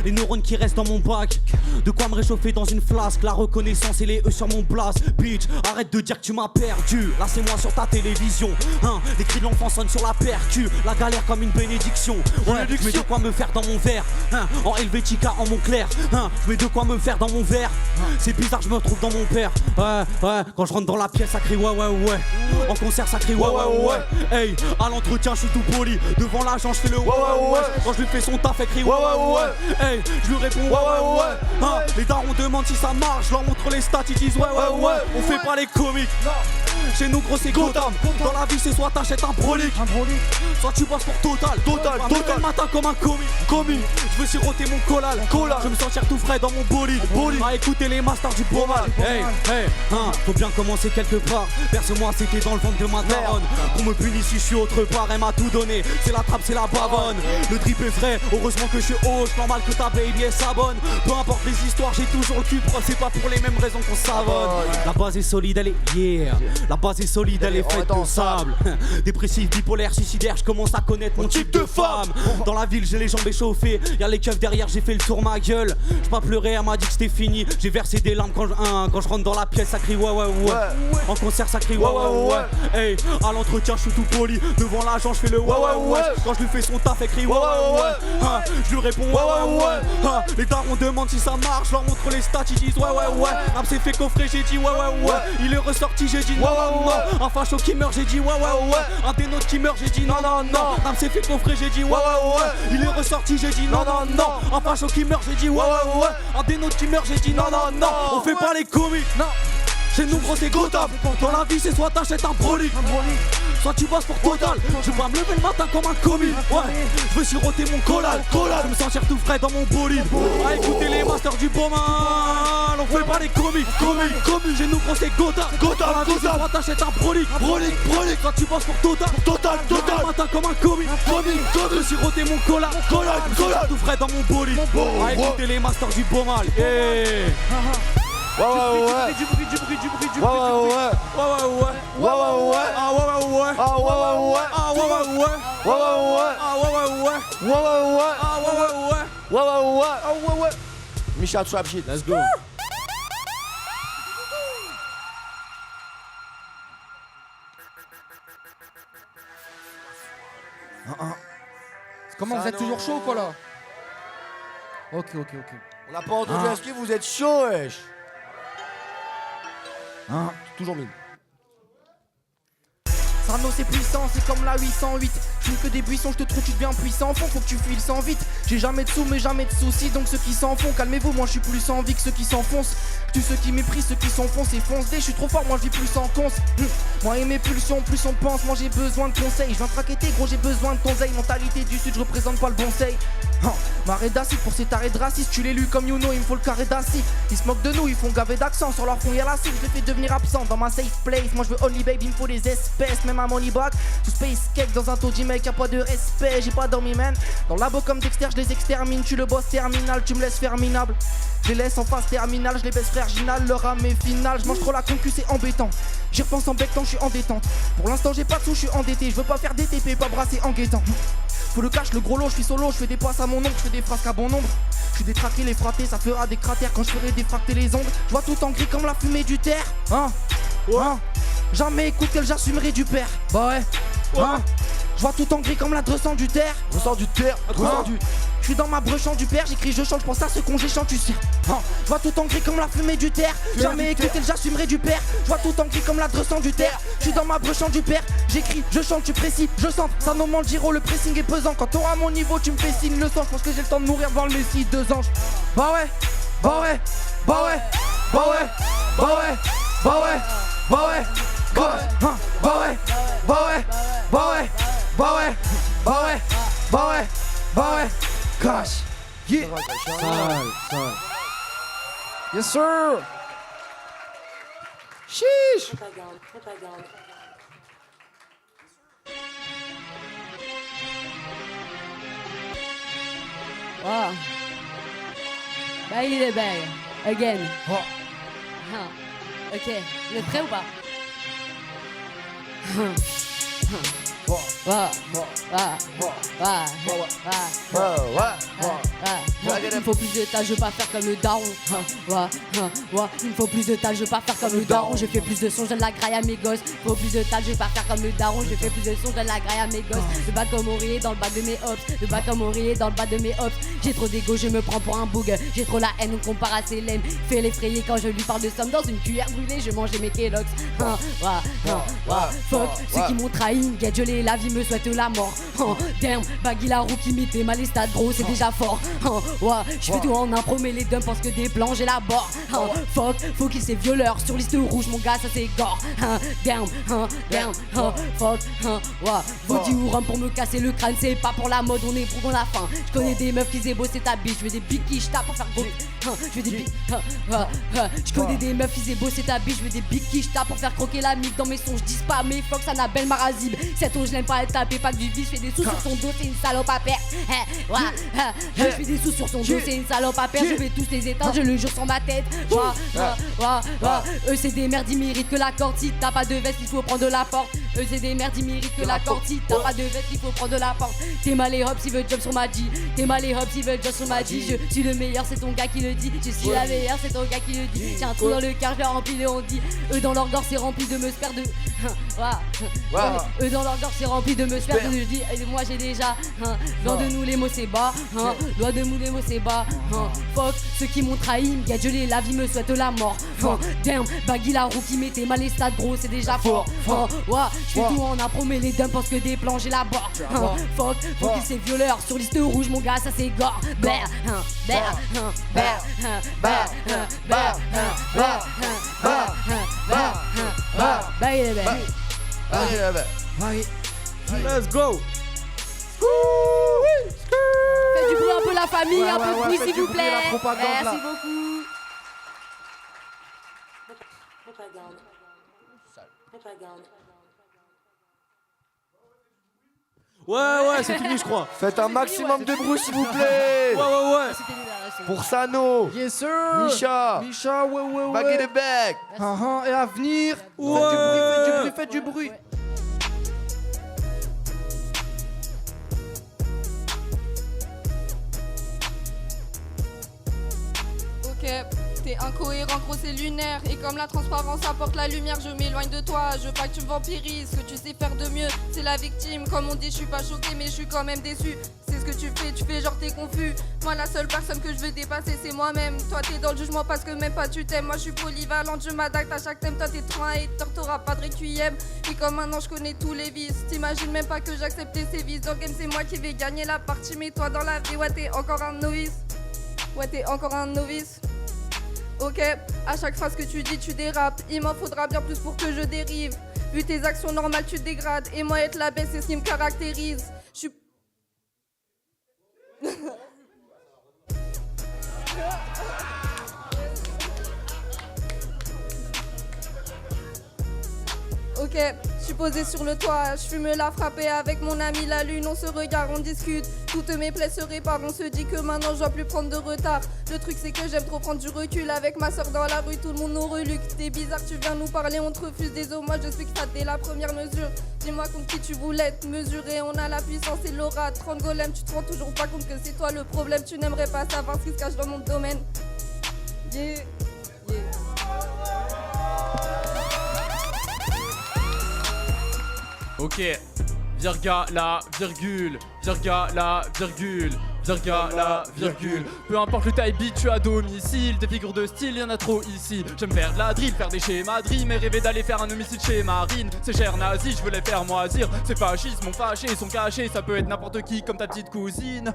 les neurones qui restent dans mon bac. De quoi me réchauffer dans une flasque. La reconnaissance et les E sur mon blast. Bitch, arrête de dire que tu m'as perdu. Là c'est moi sur ta télévision. hein. Les cris de l'enfant sonnent sur la percu, la galère comme une bénédiction. Ouais, je mets de quoi me faire dans mon verre, hein. En Helvetica, en Montclair, hein. Je mets de quoi me faire dans mon verre. C'est bizarre, je me retrouve dans mon père. Ouais, quand je rentre dans la pièce, ça crie ouais. En concert, ça crie ouais. Hey, à l'entretien, je suis tout poli. Devant l'agent, je fais le ouais. Quand je lui fais son taf, elle crie ouais. Hey, je lui réponds ouais. Hein, les darons demandent si ça marche, je leur montre les stats, ils disent ouais. On fait pas les comiques. Chez nous gros c'est Gotham. Dans la vie c'est soit t'achètes un brolic, soit tu bosses pour Total. Le matin comme un comique. Je veux siroter mon collal. Je veux me sentir tout frais dans mon bolide. À écouter les masters du beau mal. Hey, hein, faut bien commencer quelque part. Verse-moi c'était dans le ventre de ma daronne. Qu'on me punisse si je suis autre part. Elle m'a tout donné, c'est la trappe, c'est la bavonne. Le drip est frais, heureusement que je suis haut. Je normal que ta baby elle s'abonne. Peu importe les histoires, j'ai toujours le cul proche. C'est pas pour les mêmes raisons qu'on savonne. La base est solide, elle est yeah. La base est solide, elle est faite de sable. Dépressif, bipolaire, suicidaire, je commence à connaître mon type de femme. Dans la ville, j'ai les jambes échauffées. Y'a les keufs derrière, j'ai fait le tour ma gueule. J'ai pas pleuré, elle m'a dit que c'était fini. J'ai versé des larmes quand je rentre dans la pièce, ça crie ouais. En concert, ça crie ouais. Hey, à l'entretien, je suis tout poli. Devant l'agent, je fais le ouais. Quand je lui fais son taf, elle crie ouais. Hein, je lui réponds ouais. Hein, les darons demandent si ça marche, je leur montre les stats, ils disent ouais. Nam s'est fait coffrer, j'ai dit ouais. Il est ressorti, j'ai dit non. Un facho qui meurt, j'ai dit ouais. Un des nôtres qui meurt, j'ai dit non. Nam s'est fait coffrer, j'ai dit ouais. Il est ressorti, j'ai dit non. Un facho qui meurt, j'ai dit ouais. Un des nôtres qui meurt, j'ai dit non. On fait pas les comiques, non. Chez nous gros c'est Gotham. Dans la vie c'est soit t'achètes un brolic, soit tu bosses pour Total. Je veux pas me lever le matin comme un comique. Ouais, je veux siroter mon collal. Je veux me sentir tout frais dans mon bolide. À écouter les masters du beau mal. On fait pas les comiques. Chez nous gros c'est Gotham. Dans la vie c'est soit t'achètes un brolic, soit tu bosses pour Total. Le matin comme un comique. Je veux siroter mon collal. Je veux me sentir tout frais dans mon bolide. À écouter les masters du beau mal. Ouais. Du bruit. Michel Trap shit. Let's go. Comment vous êtes toujours chaud quoi là? Ok. On n'a pas entendu un ski, vous êtes chaud, wesh. Toujours mine. Sarno c'est puissant, c'est comme la 808. Tu que des buissons, je te trouve, tu deviens puissant. Faut que tu files sans vite. J'ai jamais de sous, mais jamais de soucis. Donc ceux qui s'en font, calmez-vous, moi je suis plus sans vie que ceux qui s'enfoncent. Tu ceux qui méprisent, ceux qui s'enfoncent et foncent. Je suis trop fort, moi je vis plus sans cons. Moi et mes pulsions, plus on pense, moi j'ai besoin de conseils. Je viens traqueter, gros, j'ai besoin de conseils. Mentalité du sud, je représente pas le bon seil. Marée d'acide pour ces tarés de racistes. Tu l'es lu comme Youno, il me faut le carré d'acide. Ils se moquent de nous, ils font gaver d'accent. Sur leur fond y'a la cible, je les fais devenir absent. Dans ma safe place, moi je veux only babe, il me faut des espèces. Même un money bag, tout space cake dans un taudis mec, y'a pas de respect. J'ai pas dormi man. Dans le labo comme Dexter, je les extermine. Tu le boss terminal, tu me laisses faire minable. Je les laisse en phase terminale, je les baisse frère Ginal. Leur âme est finale, je mange trop la concu, c'est embêtant. J'y repense en bectant, je suis en détente. Pour l'instant j'ai pas de sous, je suis endetté. Je veux pas faire des TP, pas brasser en guettant. Faut le cash, le gros lot, je suis solo, je fais des passes à mon ombre, je fais des frasques à bon nombre. Je suis détraqué, les fratés, ça fera des cratères quand je ferai défracter les ongles. Je vois tout en gris comme la fumée du terre. Jamais écouté, j'assumerai du père. Bah ouais. Je vois tout en gris comme la dressant du terre. Ressort du terre, ressort du. Je suis dans ma brechant du père, j'écris je chante, je pense à ce qu'on j'échante, tu sais. Je vois tout en gris comme la fumée du terre. Jamais écouté, j'assumerai du père. Je vois tout en gris comme la dressant du terre. Je suis dans ma brechant du père, j'écris, je chante, tu précis, je sens. Ça nous ment le giro, le pressing est pesant. Quand t'auras mon niveau, tu me fais signe le sang. Je pense que j'ai le temps de mourir devant le Messie, 2 anges. Bah ouais. Gosh. Yeah. Sale. Yes sir. Sheesh. Wow. Bail les bails. Again. Ok. Vous êtes prêts ou pas? Il me faut plus de tâches, je veux pas faire comme le daron. Il me faut plus de tâches, je veux pas faire comme le daron. Je fais plus de sons, je donne la graille à mes gosses. Il faut plus de tâches, je veux pas faire comme le daron. Je fais plus de sons, je donne la graille à mes gosses. Le bac comme oreiller dans le bas de mes hops. Le bac comme oreiller dans le bas de mes hops. J'ai trop d'ego, je me prends pour un boug. J'ai trop la haine, on compare à Célène. Fait l'effrayer quand je lui parle de somme. Dans une cuillère brûlée, je mangeais mes Kellogg's. Fuck, ceux qui m'ont trahi, get je les lave, ils me souhaitent la mort. Damn, Baggy la roue qui mettait mal les stades, gros, c'est déjà fort. Je fais tout en impro, mais les dumps pensent que des plans, j'élabore. Fuck, faut qu'ils c'est violeur. Sur liste rouge, mon gars, ça c'est gore. Damn, fuck, Vodka ou rhum pour me casser le crâne, c'est pas pour la mode, on est pour qu'on a faim. Je connais des meufs qui aient bossé ta biche, je veux des bigs qui je tape pour faire gros. Je veux des bigs. Je connais des meufs qui aient bossé ta biche, je veux des bigs qui je tape pour faire croquer la mif. Dans mes sons, je dis pas, mais fuck, ça n'a belle marazib. Cette eau, je l'aime pas, elle tapée, pas que du vice. Je fais des sous sur son dos, c'est une salope à perdre. Je fais des sous sur son dos, c'est une salope à perdre. Je vais tous les éteindre, je le jure sur ma tête. Eux, c'est des merdes, ils méritent que la corde. Si t'as pas de veste, il faut prendre de la porte. Eux, c'est des merdes, ils méritent que la corde. Si t'as pas de veste, il faut prendre de la porte. T'es mal et hop, s'il veut job sur ma G. T'es mal et hop, s'il veut job sur ma G. Je suis le meilleur, c'est ton gars qui le dit. Je suis la meilleure, c'est ton gars qui le dit. J'ai un trou dans le cœur, je l'ai rempli de on dit. Eux, dans leur gorge, c'est rempli de me faire de. Eux, dans leur gorge, c'est rempli de me faire de. Je dis, moi j'ai déjà. Loin de nous, les mots, c'est bas. Loin de nous, les mots, c'est bas. Fuck, ceux qui m'ont trahi, je les lave, ils me souhaitent la mort. Damn, Baggy la roue qui mettait mal les stades, gros, c'est déjà fort. Je fais tout en impro, mais les dumps pensent que des plans, j'ai la barre. Fuck, faut qu'ils c'est violeur. Sur liste rouge, mon gars, ça c'est gore. Let's go. Faites du bruit un peu la famille, un peu de bruit s'il vous plaît. Merci beaucoup. Ouais, c'est fini, je crois. Faites un maximum de bruit s'il vous plaît. Ouais. Pour Sano, Yes sir. Misha, ouais. Baggy the Back. Et à venir. Ouais. Faites du bruit. Ok, t'es incohérent, gros c'est lunaire. Et comme la transparence apporte la lumière, je m'éloigne de toi. Je veux pas que tu me vampirises, ce que tu sais faire de mieux, c'est la victime. Comme on dit, je suis pas choquée, mais je suis quand même déçue. C'est ce que tu fais genre t'es confus. Moi, la seule personne que je veux dépasser, c'est moi-même. Toi, t'es dans le jugement parce que même pas tu t'aimes. Moi, je suis polyvalente, je m'adapte à chaque thème. Toi, t'es trop un hater, t'auras pas de requiem. Et comme maintenant, je connais tous les vices. T'imagines même pas que j'acceptais ces vices. Dans le game, c'est moi qui vais gagner la partie. Mais toi, dans la vie, ouais, t'es encore un novice. Ok, à chaque phrase que tu dis, tu dérapes. Il m'en faudra bien plus pour que je dérive. Vu tes actions normales, tu te dégrades. Et moi, être la baisse, c'est ce qui me caractérise. Je suis... Ok, je suis posée sur le toit, je fume la frapper avec mon ami la lune, on se regarde, on discute, toutes mes plaies se réparent, on se dit que maintenant je dois plus prendre de retard. Le truc c'est que j'aime trop prendre du recul, avec ma soeur dans la rue, tout le monde nous reluque. T'es bizarre, tu viens nous parler, on te refuse, désolé, moi je suis que ça dès la première mesure. Dis-moi contre qui tu voulais te mesurer, on a la puissance et l'aura, 30 golems, tu te rends toujours pas compte que c'est toi le problème, tu n'aimerais pas savoir ce qui se cache dans mon domaine. Yeah. Ok, virga la virgule, virga la virgule, virga la virgule. Peu importe le taille beat, tu es à domicile. Des figures de style, y'en a trop ici. J'aime faire de la drill, faire des schémas dream et rêver d'aller faire un homicide chez Marine. C'est cher nazi, je veux les faire moisir. Ces fascistes m'ont fâché, sont cachés. Ça peut être n'importe qui comme ta petite cousine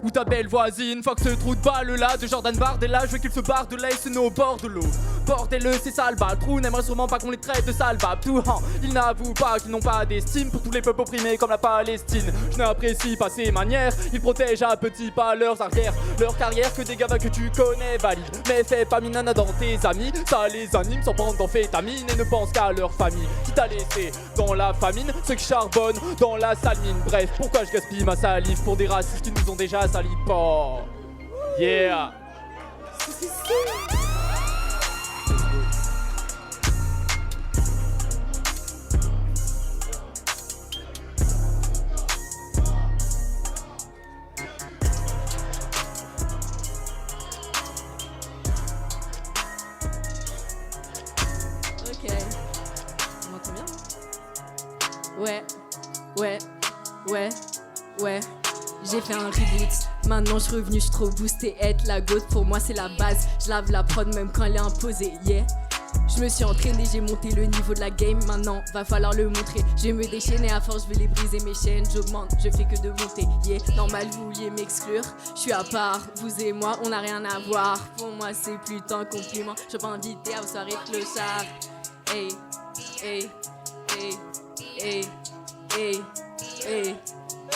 ou ta belle voisine. Fuck ce trou de balle là de Jordan Bardella. Je veux qu'il se barre de l'ace au bord de l'eau. Bordel, c'est sale trou, n'aimerait sûrement pas qu'on les traite de sale tout. Ils n'avouent pas qu'ils n'ont pas d'estime pour tous les peuples opprimés comme la Palestine. Je n'apprécie pas ces manières, ils protègent à petits pas leurs arrières, leur carrière que des gamins que tu connais valident. Mais fais pas minana dans tes amis, ça les anime sans prendre d'amphétamine et ne pense qu'à leur famille. Qui t'a laissé dans la famine, ceux qui charbonnent dans la sale mine. Bref, pourquoi je gaspille ma salive pour des racistes qui nous ont déjà salis? Oh, yeah. Ouais, j'ai fait un reboot. Maintenant je suis revenu, je suis trop boosté. Être la goat pour moi c'est la base. Je lave la prod même quand elle est imposée, yeah. Je me suis entraîné, j'ai monté le niveau de la game. Maintenant va falloir le montrer. Je vais me déchaîner à force, je vais les briser mes chaînes. J'augmente, je fais que de monter, yeah. Normal vous vouliez m'exclure, je suis à part. Vous et moi on n'a rien à voir. Pour moi c'est plutôt un compliment. Je suis pas invité à vos soirées clochard. Hey, hey, hey, hey, hey, hey,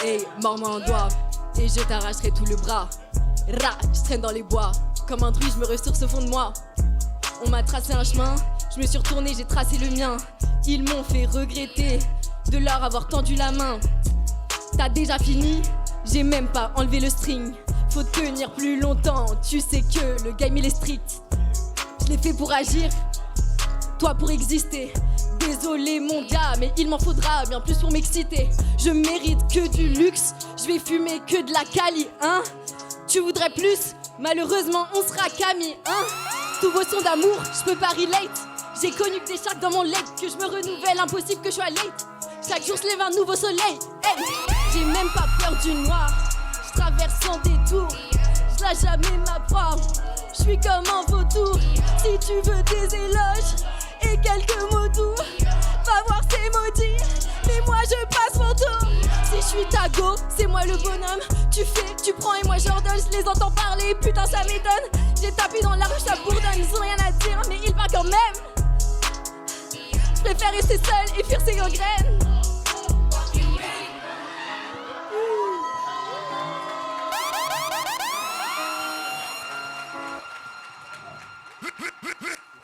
hey, mords-moi en doigt et je t'arracherai tout le bras. Ra, je traîne dans les bois. Comme un druide, je me ressource au fond de moi. On m'a tracé un chemin, je me suis retourné, j'ai tracé le mien. Ils m'ont fait regretter de leur avoir tendu la main. T'as déjà fini, j'ai même pas enlevé le string. Faut tenir plus longtemps, tu sais que le game il est strict. Je l'ai fait pour agir, toi pour exister. Désolé mon gars, mais il m'en faudra bien plus pour m'exciter. Je mérite que du luxe, je vais fumer que de la Cali, hein. Tu voudrais plus, malheureusement on sera Camille, hein. Tous vos sons d'amour, je peux pas relate. J'ai connu que des sharks dans mon leg, que je me renouvelle, impossible que je sois late. Chaque jour je lève un nouveau soleil, hey. J'ai même pas peur du noir, je traverse sans détour. Je lâche jamais ma proie, je suis comme un vautour. Si tu veux des éloges et quelques mots doux, va voir ces maudits, mais moi je passe mon tour. Si je suis ta go, c'est moi le bonhomme. Tu fais, tu prends et moi j'ordonne. Je les entends parler, putain ça m'étonne. J'ai tapé dans la rue, ça bourdonne. Ils ont rien à dire, mais ils parlent quand même. Je préfère rester seule et fuir ces gangrènes.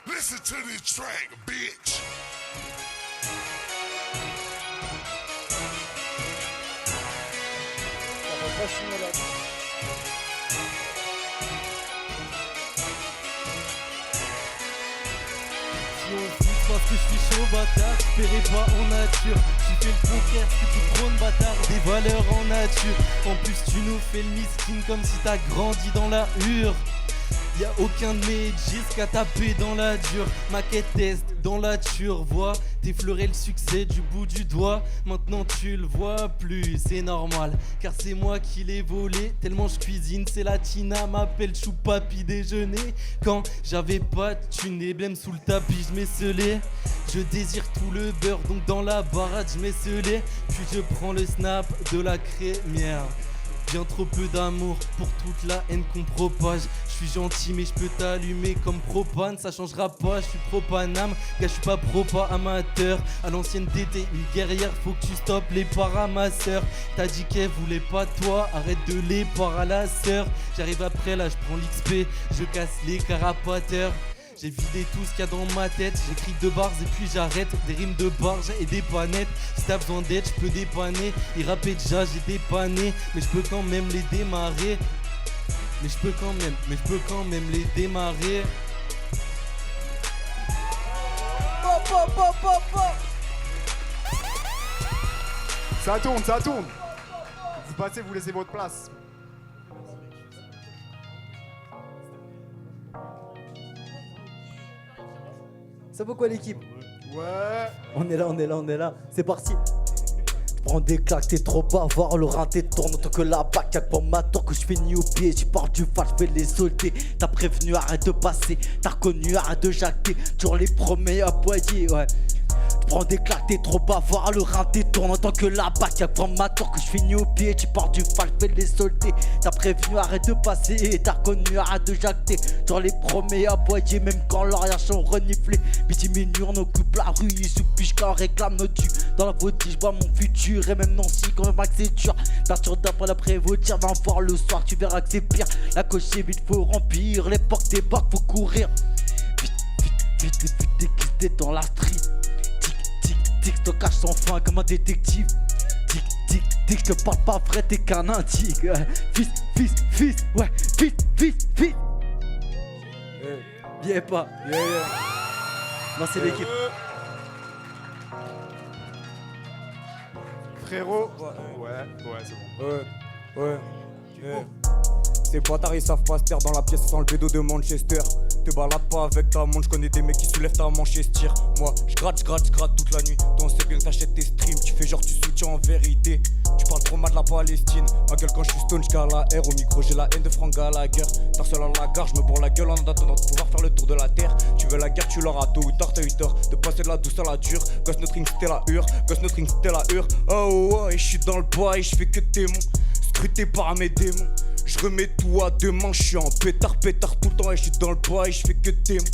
Listen to this track, bitch. Si on fout parce que je suis chaud bâtard, je paierai pas en nature. Tu fais le contraire, ce que tu prônes bâtard, des valeurs en nature. En plus tu nous fais le miskin comme si t'as grandi dans la hure. Y'a aucun de mes G's qu'à taper dans la dure. Maquette test dans la ture, vois t'effleurer le succès du bout du doigt. Maintenant tu le vois plus, c'est normal, car c'est moi qui l'ai volé. Tellement je cuisine, c'est la Tina m'appelle choupapi déjeuner. Quand j'avais pas de thune et blême sous le tapis, je m'esselais. Je désire tout le beurre, donc dans la baraque je m'esselais. Puis je prends le snap de la crémière. Bien trop peu d'amour pour toute la haine qu'on propage. Je suis gentil mais je peux t'allumer comme propane. Ça changera pas, je suis propanam. Gars je suis pas propa amateur. À l'ancienne t'étais une guerrière, faut que tu stoppes les paramasseurs. T'as dit qu'elle voulait pas toi, arrête de les par à la sœur. J'arrive après là, je prends l'XP, je casse les carapateurs. J'ai vidé tout ce qu'il y a dans ma tête. J'écris 2 bars et puis j'arrête. Des rimes de barge et des panettes. Si t'as besoin d'aide, je peux dépanner. Ils rappaient déjà, j'ai dépanné. Mais je peux quand même les démarrer. Mais je peux quand même les démarrer. Ça tourne. Vous passez, vous laissez votre place. Ça vaut quoi l'équipe? Ouais. On est là. C'est parti. Prends des claques, t'es trop bavard, le rinté tourne autant que la bac. Y'a pour ma tour que je finis au pied, j'y pars du fat, je vais les solder. T'as prévenu, arrête de passer, t'as reconnu, arrête de jacter. Toujours les premiers à boyer, ouais. Prends des claques, t'es trop bavard, le rinté tourne en tant que la bac. Y'a pour ma tour que je finis au pied, tu pars du fal, fais les solder. T'as prévenu, arrête de passer, t'as reconnu, arrête de jacter. Genre les premiers à boyer, même quand l'arrière sont reniflés. Bitiminure, on occupe la rue, il suffit qu'on réclame nos tues. Dans la voltige, je vois mon futur, et même Nancy, quand même que c'est dur. Perturbe d'après la prévoture, va en voir le soir, tu verras que c'est pire. La coche est vite, faut remplir, l'époque des bacs, faut courir. Vite, déguisé dans la street. Tic, stockage sans fin comme un détective. Tic, je te parle pas vrai, t'es qu'un indique. Fils, ouais, vite. Viens pas. Non, c'est l'équipe. Frérot. Ouais, c'est bon. Ouais. Ces bâtards ils savent pas se taire dans la pièce sans le bédo de Manchester. Te balade pas avec ta montre, j'connais des mecs qui soulèvent ta Manchester. Moi j'gratte toute la nuit. Toi on sait bien que t'achètes tes streams, tu fais genre tu soutiens en vérité. Tu parles fromage de la Palestine. Ma gueule quand je suis stone, j'cale la R. Au micro, j'ai la haine de Franck Gallagher. T'as seul à la gare, je me bourre la gueule en attendant de pouvoir faire le tour de la terre. Tu veux la guerre, tu l'auras tôt ou tard, t'as eu tort de passer de la douce à la dure. Gosse notre ring, c'était la hure. Gosse notre ring, c'était la hure. Oh, oh, et je suis dans le bois et je fais que démon. Scruté par mes démons. Je remets tout à demain, je suis en pétard tout le temps et je suis dans le bois et je fais que démon.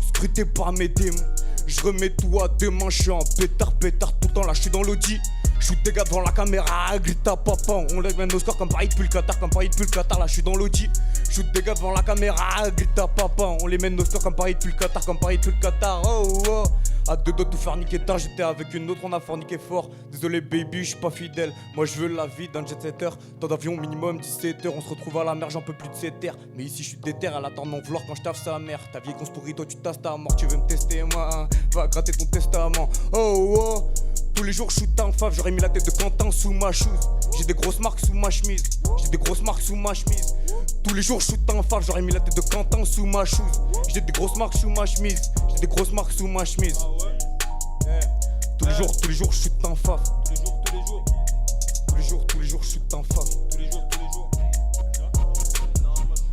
Scruté par mes démons. Je remets tout à demain, je suis en pétard tout le temps. Là, je suis dans l'audi. Je shoot des gars devant la caméra, grite à papa. On lève nos scores comme Paris depuis le Qatar, Là, je suis dans l'audi. Je shoot des gars devant la caméra, grite à papa. On les mène nos scores comme Paris depuis le Qatar, Oh, oh. À deux doigts de tout faire niquer tard, j'étais avec une autre, on a forniqué fort. Désolé baby, je suis pas fidèle. Moi je veux la vie d'un jet-setter. Temps d'avion minimum 17h, on se retrouve à la mer, j'en peux plus de 7 heures. Mais ici je suis déter, elle attend mon vlog quand je taffe sa mère. Ta vieille qu'on se pourrit, toi tu tasses ta mort. Tu veux me tester moi, hein? Va gratter ton testament. Oh oh. Tous les jours je shoot un fave, j'aurais mis la tête de Quentin sous ma shoes. J'ai des grosses marques sous ma chemise. Tous les jours je shoot un fave, j'aurais mis la tête de Quentin sous ma shoes. J'ai des grosses marques sous ma chemise. Tous les jours je shoot un fave. Tous les jours je shoot un fave.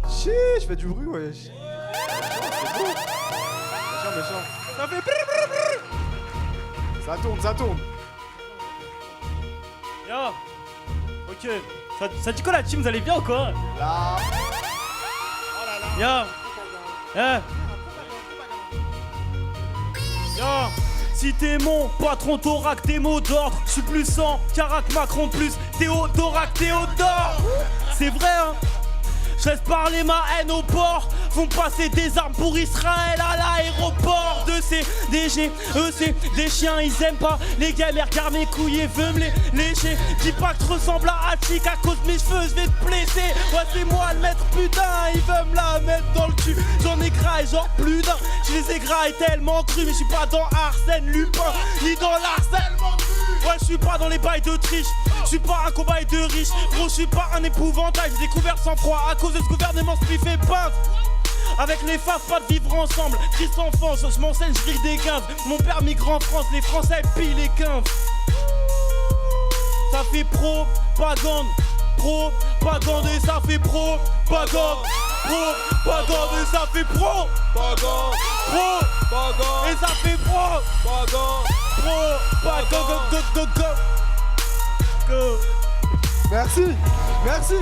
Chiii, je fais du bruit, wesh. C'est beau. Méchant. Ça fait brrr, brrr, brrr. Ça tourne. Yo. Ok. Ça dit quoi la team, vous allez bien ou quoi? Là. Yo. Yo. Si t'es mon patron, t'auras que tes mots d'ordre. J'suis plus sans Carac Macron, plus Théodorac Théodore. C'est vrai, hein. Je laisse parler ma haine au port. Font passer des armes pour Israël à l'aéroport. De ces DG, eux c'est des chiens, ils aiment pas les galères. Regarde mes couilles et veulent me les lécher. Dis pas que je ressemble à Attic à cause de mes cheveux, je vais te blesser. Ouais c'est moi le maître putain, ils veulent me la mettre dans le cul. J'en ai graillé genre plus d'un. Je les ai graillés tellement crus, mais je suis pas dans Arsène Lupin ni dans l'harcèlement de rue. Ouais je suis pas dans les bails de triche. Je suis pas un cobaye de riche. Gros je suis pas un épouvantail. J'ai découvert sans froid à cause de ce gouvernement spiff et pince. Avec les faves, pas de vivre ensemble. Triste enfance, je m'enseigne, je vire des 15. Mon père migre en France, les Français pillent les 15. Ça fait propagande et ça fait propagande et ça fait propagande et ça fait propagande. Merci. Merci.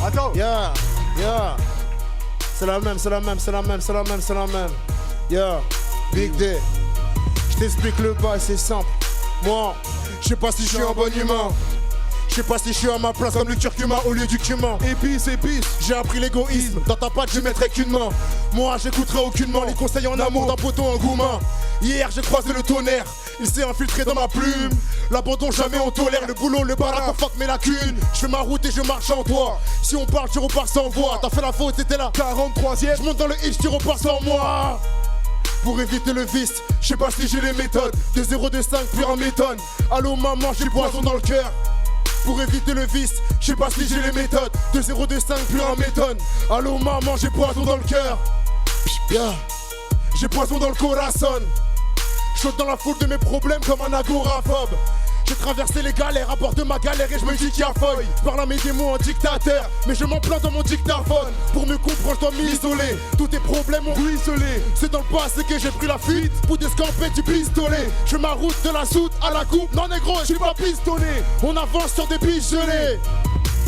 Attends. Yeah. C'est la même. Yeah. Big D. Je t'explique le bail, c'est simple. Moi, je sais pas si je suis en bonne humeur. Je sais pas si je suis à ma place comme le curcuma au lieu du cumin. Épice, j'ai appris l'égoïsme. Dans ta patte, je mettrai qu'une main. Moi, j'écouterai aucunement les conseils en amour d'un poteau en goumin. Hier, j'ai croisé le tonnerre. Il s'est infiltré dans ma plume. L'abandon, jamais on tolère. Le boulot, le baraque, on fuck mes lacunes. Je fais ma route et je marche en toi. Si on parle, tu repars sans voix. T'as fait la faute, c'était la 43e. Je monte dans le hitch, tu repars sans moi. Pour éviter le vice, je sais pas si j'ai les méthodes. De 0, de 5, puis en m'étonne. Allô maman, j'ai le poison dans le cœur. Pour éviter le vice, je sais pas si j'ai les méthodes. De 0, de 5, puis en m'étonne. Allô maman, j'ai poison dans le cœur. Yeah. J'ai poison dans le corazon. J'saute dans la foule de mes problèmes comme un agoraphobe. J'ai traversé les galères à bord de ma galère et je me dis qu'il y a folle. Je parle à mes démons en dictateur, mais je m'en plains dans mon dictaphone. Pour me comprendre, je dois m'isoler. Tous tes problèmes ont ruisselé. C'est dans le passé que j'ai pris la fuite pour descamper du pistolet. Je fais ma route de la soute à la coupe. Non négro, je suis pas pistonné. On avance sur des biches gelées.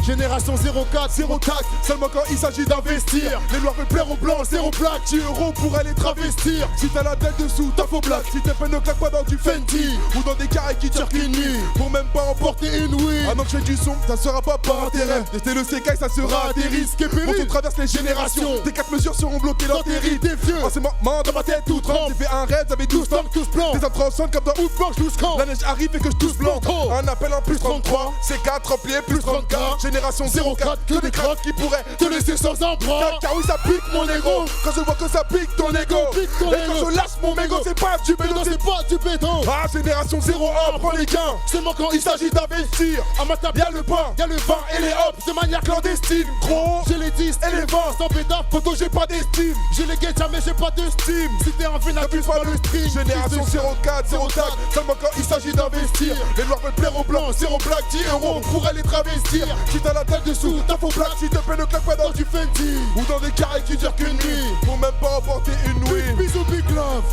Génération 04, 04, seulement quand il s'agit d'investir. Les noirs veulent plaire aux blancs, 0 plaque, 10 € pour aller travestir. Si t'as la tête dessous, t'as faux black. Si tes peines ne claquent pas dans du Fenty ou dans des carrés qui tirent qu'une nuit pour même pas emporter une oui. Ah non, je fais du son, ça sera pas par intérêt. Tester le CK, ça sera à des risques et périls. Quand on traverse les générations, tes 4 mesures seront bloquées dans tes rides. T'es vieux, forcément, dans ma tête tout tremble. J'ai fait un raid, j'avais 12 tanks, tous blancs. Des intransients comme dans Outbank, 12 camps. La neige arrive et que je touche blanc. Un appel en plus 33, C4 rempli plus 34. génération 04, que des cracks qui pourraient te laisser sans emploi. Car oui, ça pique mon ego. Quand je vois que ça pique ton ego. Et quand je lâche mon mégot, c'est pas du béton, c'est pas du béton. Ah, génération 01, prends les gains. Seulement quand il s'agit d'investir. À ma table, y'a le pain, y'a le vin et les hops de manière clandestine. Gros, j'ai les 10 et les 20. Sans pétard, photo, j'ai pas d'estime. J'ai les gates, mais j'ai pas de steam. Si t'es un vénat, n'abuse pas le stream. Génération 04, 0 tag. Seulement quand il s'agit d'investir. Les noirs veulent plaire aux blancs, 0 black, 10 euros, on pourrait les travestir. Si t'as la tête dessous, t'as faux black. Si te paie le claque pas dans du Fendi. Ou dans des carrés qui durent qu'une nuit. Pour même pas emporter une nuit. Bisous, big love.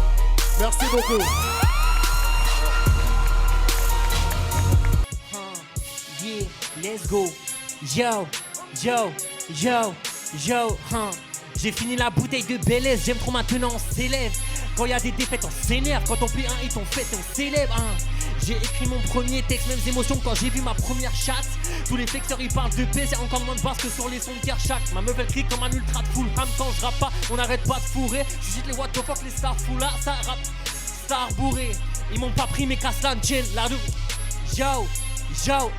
Merci beaucoup. Yeah, let's go. Yo, yo, yo, yo, J'ai fini la bouteille de Bélez, j'aime trop maintenant on s'élève. Quand y a des défaites on s'énerve, quand on plie un hit on fête et on célèbre. J'ai écrit mon premier texte, mêmes émotions quand j'ai vu ma première chatte. Tous les flexeurs ils parlent de paix, c'est encore moins de basse que sur les sons de Kershak. Ma meuf elle crie comme un ultra de full ram quand je rappe pas, on arrête pas de fourrer. J'agite les what the fuck, les stars fous là, ça rappe. Star bourré, ils m'ont pas pris mais casse la tienne, la rue. Yo, yo,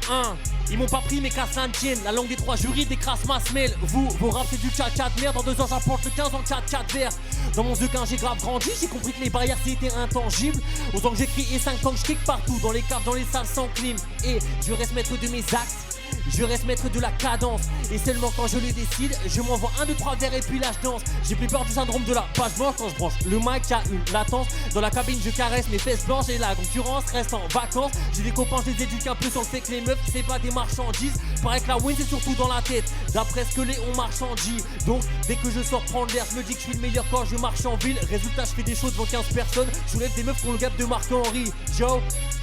ils m'ont pas pris mais casse la tienne. La langue des trois jurys décrasse ma semelle. Vous, vos raps c'est du tchat-tchat de merde. Dans 2 ans j'apporte le 15 en tchat-tchat vert. Dans mon 2-15 j'ai grave grandi. J'ai compris que les barrières c'était intangible. Autant que j'écris et 5 ans que je kick partout. Dans les caves, dans les salles sans clim. Et je reste maître de mes axes. Je reste maître de la cadence. Et seulement quand je le décide, je m'envoie 1, 2, 3 vers et puis là je danse. J'ai plus peur du syndrome de la page blanche. Quand je branche le mic y'a une latence. Dans la cabine je caresse mes fesses blanches. Et la concurrence reste en vacances. J'ai des copains, je les éduque un peu sur le fait que les meufs c'est pas des marchandises. Paraît que la win c'est surtout dans la tête. D'après ce que les on marchandise. Donc dès que je sors prendre l'air, je me dis que je suis le meilleur quand je marche en ville. Résultat je fais des choses devant 15 personnes. Je soulève des meufs qui ont le gap de Marc-Henri. Joe.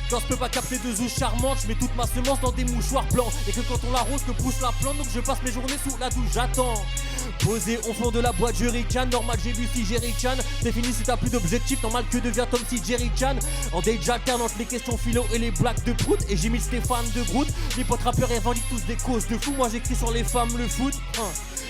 Quand je peux pas capter 2 zoos charmantes, je mets toute ma semence dans des mouchoirs blancs. Et que quand on l'arrose, que pousse la plante. Donc je passe mes journées sous la douche, j'attends. Posé au fond de la boîte Jerrycan, normal j'ai vu si Jerrycan. C'est fini si t'as plus d'objectifs, normal que devient Tom si Jerrycan. En date j'alterne entre les questions philo et les blagues de prout. Et j'ai mis Stéphane de Groot. Les potes rappeurs revendiquent tous des causes de fou. Moi j'écris sur les femmes, le foot.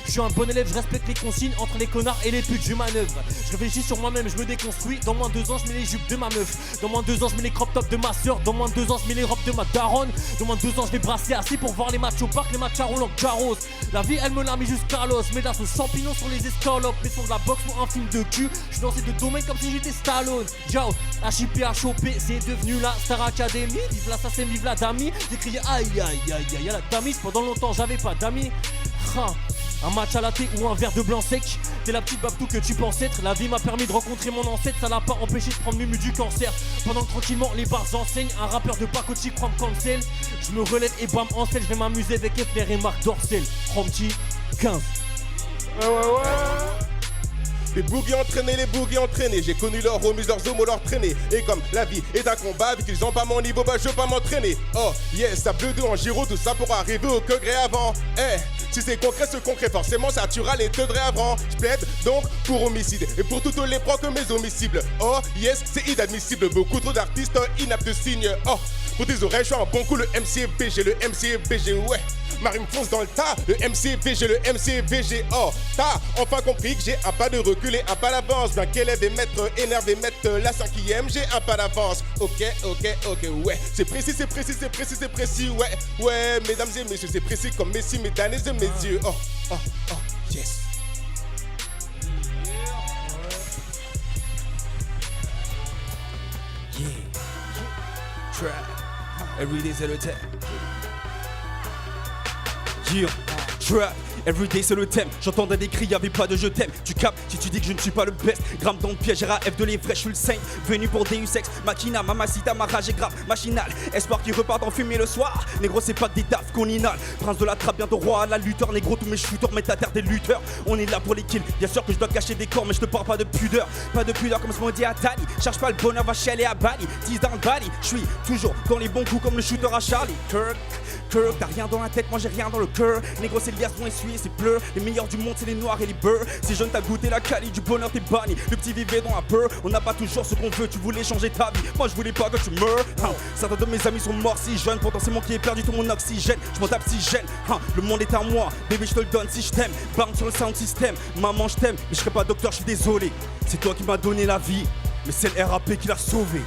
Je suis un bon élève, je respecte les consignes. Entre les connards et les putes, je manœuvre. Je réfléchis sur moi-même, je me déconstruis. Dans moins de 2 ans, je mets les jupes de ma meuf. Dans moins de 2 ans, je mets les crop tops de ma soeur. Dans moins de 2 ans, je mets les robes de ma daronne. Dans moins de 2 ans, je vais brasser assis pour voir les matchs au parc, les matchs à Roland Garros. La vie, elle me l'a mis jusqu'à l'os. Médasse aux champignons sur les escalopes. Les sons de la boxe ou un film de cul. Je suis dans ces 2 domaines comme si j'étais Stallone. Yo, HIP à choper, c'est devenu la Star Academy. Vive l'assassin, vive la dami. J'ai crié aïe aïe aïe aïe à la damis. Pendant longtemps, j'avais pas d'amis. Un match à la thé ou un verre de blanc sec. T'es la petite babtou que tu penses être. La vie m'a permis de rencontrer mon ancêtre. Ça l'a pas empêché de prendre Mumu du cancer. Pendant que tranquillement les bars enseignent. Un rappeur de pacotille prend cancel. Je me relève et bam en selle. Je vais m'amuser avec Efner et Marc Dorcel. Prompty 15. Ouais. Les boogies entraînés, j'ai connu leurs homies, leurs homos, leurs traînées. Et comme la vie est un combat, vu qu'ils ont pas mon niveau, bah je veux pas m'entraîner. Oh yes, ça bleu en giro, tout ça pour arriver au que gré avant. Si c'est concret, ce concret, forcément ça tuera les teudrés avant. Je plaide donc pour homicide et pour toutes les procs que mes homicibles. Oh yes, c'est inadmissible, beaucoup trop d'artistes inaptes de signes. Oh, pour tes oreilles, je suis un bon coup, le MCVG, le MCVG, ouais. Marie me fonce dans le tas, le MCVG, le MCVG, oh, t'as enfin compris que j'ai un pas de recul et un pas d'avance. Bien qu'élève et maître, énervé, maître la 5e, j'ai un pas d'avance. Ok, ouais, c'est précis, ouais, mesdames et messieurs, c'est précis comme Messi, mes damnés de mes yeux, oh, yes. Yeah, trap, everyday c'est le thème. Yeah, trap, everyday c'est le thème. J'entendais des cris, y'avait pas de je t'aime. Tu capes si tu dis que je ne suis pas le best. Gramme dans le piège, RAF de l'Evray, je suis le saint. Venu pour Deus Ex, Machina, Mamacita, ma rage est grave, machinal. Espoir qui repart en fumée le soir. Négro, c'est pas que des tafs qu'on inhale. Prince de la trappe, bientôt roi à la lutteur. Négro, tous mes shooters mettent à terre des lutteurs. On est là pour les kills. Bien sûr que je dois cacher des corps, mais je te parle pas de pudeur. Pas de pudeur comme ce qu'on dit à Dali. Cherche pas le bonheur, va chialer à Bali. Tease dans le Bali, je suis toujours dans les bons coups comme le shooter à Charlie. Kirk, t'as rien dans la tête, moi j'ai rien dans le cœur. Négro, c'est le gazon essuyé, c'est pleurs. Les meilleurs du monde, c'est les noirs et les beurs. Si jeune, t'as goûté la qualité du bonheur, t'es banni. Le petit vivait dans la peur. On n'a pas toujours ce qu'on veut, tu voulais changer ta vie. Moi je voulais pas que tu meurs. Certains de mes amis sont morts si jeunes. Pourtant c'est moi qui ai perdu tout mon oxygène. Je m'en tape si gêne. Le monde est à moi, bébé je te le donne si je t'aime. Bound sur le sound system, maman je t'aime. Mais je serai pas docteur, je suis désolé. C'est toi qui m'as donné la vie, mais c'est le RAP qui l'a sauvé.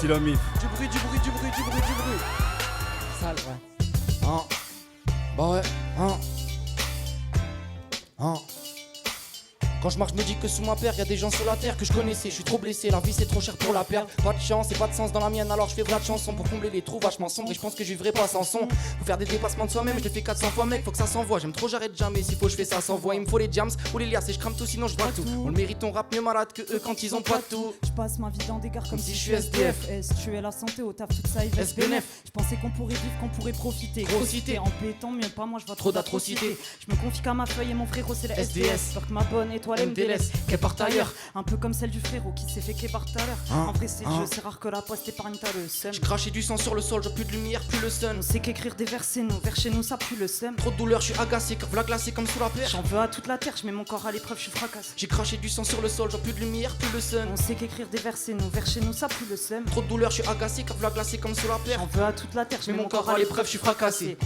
C'est la mif. Du bruit. Sale, ouais. Bah ouais, Quand je marche, je me dis que sous ma paire, y a des gens sur la terre que je connaissais. Je suis trop blessé, la vie c'est trop cher pour la perdre. Pas de chance et pas de sens dans la mienne, alors je fais plein de chansons pour combler les trous vachement sombres. Et je pense que je vivrai pas sans son. Faut faire des dépassements de soi-même, je l'ai fait 400 fois, mec, faut que ça s'envoie. J'aime trop, j'arrête jamais. S'il faut, je fais ça sans voix. Il me faut les jams ou les liasses et je crame tout, sinon je vois tout. On le mérite, on rappe mieux malade que eux quand ils ont pas tout. Je passe ma vie dans des gares comme si je suis SDF. Tu es la santé au taf, toute ça, il SBNF. Je pensais qu'on pourrait vivre, qu'on pourrait profiter. Grossité. En pétant, mieux pas moi, je vois trop d'atrocités. Je me confie qu'à ma feuille et mon frérot, c'est la SDS. Porte ma bonne étoile, elle me délaisse. Qu'elle parte ailleurs. Un peu comme celle du frérot qui s'est fait par tout à l'heure. En vrai, c'est le jeu, c'est rare que la poste épargne t'as le seum. J'ai craché du sang sur le sol, j'ai plus de lumière, plus le sun. On sait qu'écrire des vers, c'est nous. Vers chez nous, ça pue le seum. Trop de douleur, je suis agacé, car la glacé comme sous la perche. J'en veux à toute la terre, je mets mon corps à l'épreuve, je suis fracassé. J'ai craché du sang sur le sol, j'ai plus de lumière, plus le sun. On sait qu'écrire des vers, c'est nous. Vers chez nous, ça pue le seum. Trop de douleur, je suis agacé, car la glacé comme sous la perche. J'en veux à toute la terre, je mets mon corps à l'épreuve, je suis fracassé.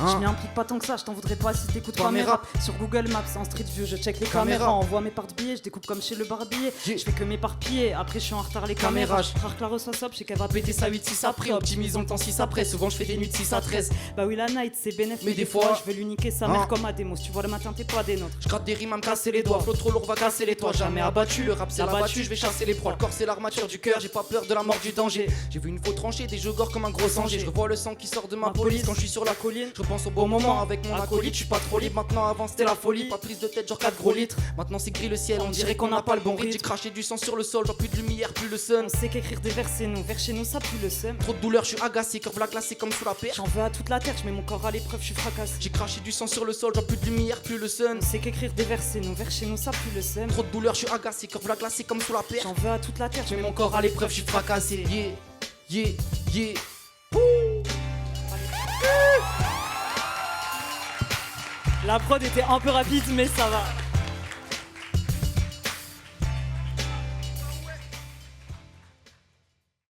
Je m'y implique pas tant que ça, je t'en voudrais pas si t'écoutes pas mes raps. Sur Google Maps, en street view, je check les caméras. Envoie mes porte-billets, je découpe comme chez le barbier. Je fais que m'éparpiller, après je suis en retard les caméras. Rare que la reçoit sop, je sais qu'elle va péter sa 8-6 après. Optimisons le temps 6 après, souvent je fais des nuits de 6 à 13. Bah oui, la night c'est bénéf, mais des fois je veux lui niquer sa mère comme à des mots. Si tu vois le matin, t'es pas des nôtres. Je gratte des rimes à me casser les doigts. Flot trop lourd va casser les toits. Jamais abattu, le rap c'est l'abattu. Je vais chasser les proies. Le corps c'est l'armature du cœur. J'ai pas peur de la mort, du danger. J'ai vu une faux tranchée, des jeux gore comme un gros ange. Je revois le sang qui sort de ma police quand je suis sur la colline. Je pense au bon moment avec mon acolyte. Je suis pas trop libre maintenant, avant c'était la folie. Pas prise de tête, genre 4 gros litres. Maintenant c'est gris le ciel, on dirait qu'on n'a pas le bon rythme. J'ai craché du sang sur le sol, genre plus de lumière, plus le sun. On sait qu'écrire des vers c'est nous. Vers chez nous ça pue le seum. Trop de douleur, je suis agacé, car la glacé comme sous la perche. J'en veux à toute la terre, je mets mon corps à l'épreuve, je suis fracassé. J'ai craché du sang sur le sol, genre plus de lumière, plus le sun. On sait qu'écrire des vers c'est nous. Vers chez nous ça pue le seum. Trop de douleur, je suis agacé, car la glacé comme sous la perche. J'en veux à toute la terre, je mets mon corps à l'épreuve, je suis fracassé. Yeah. La prod était un peu rapide, mais ça va.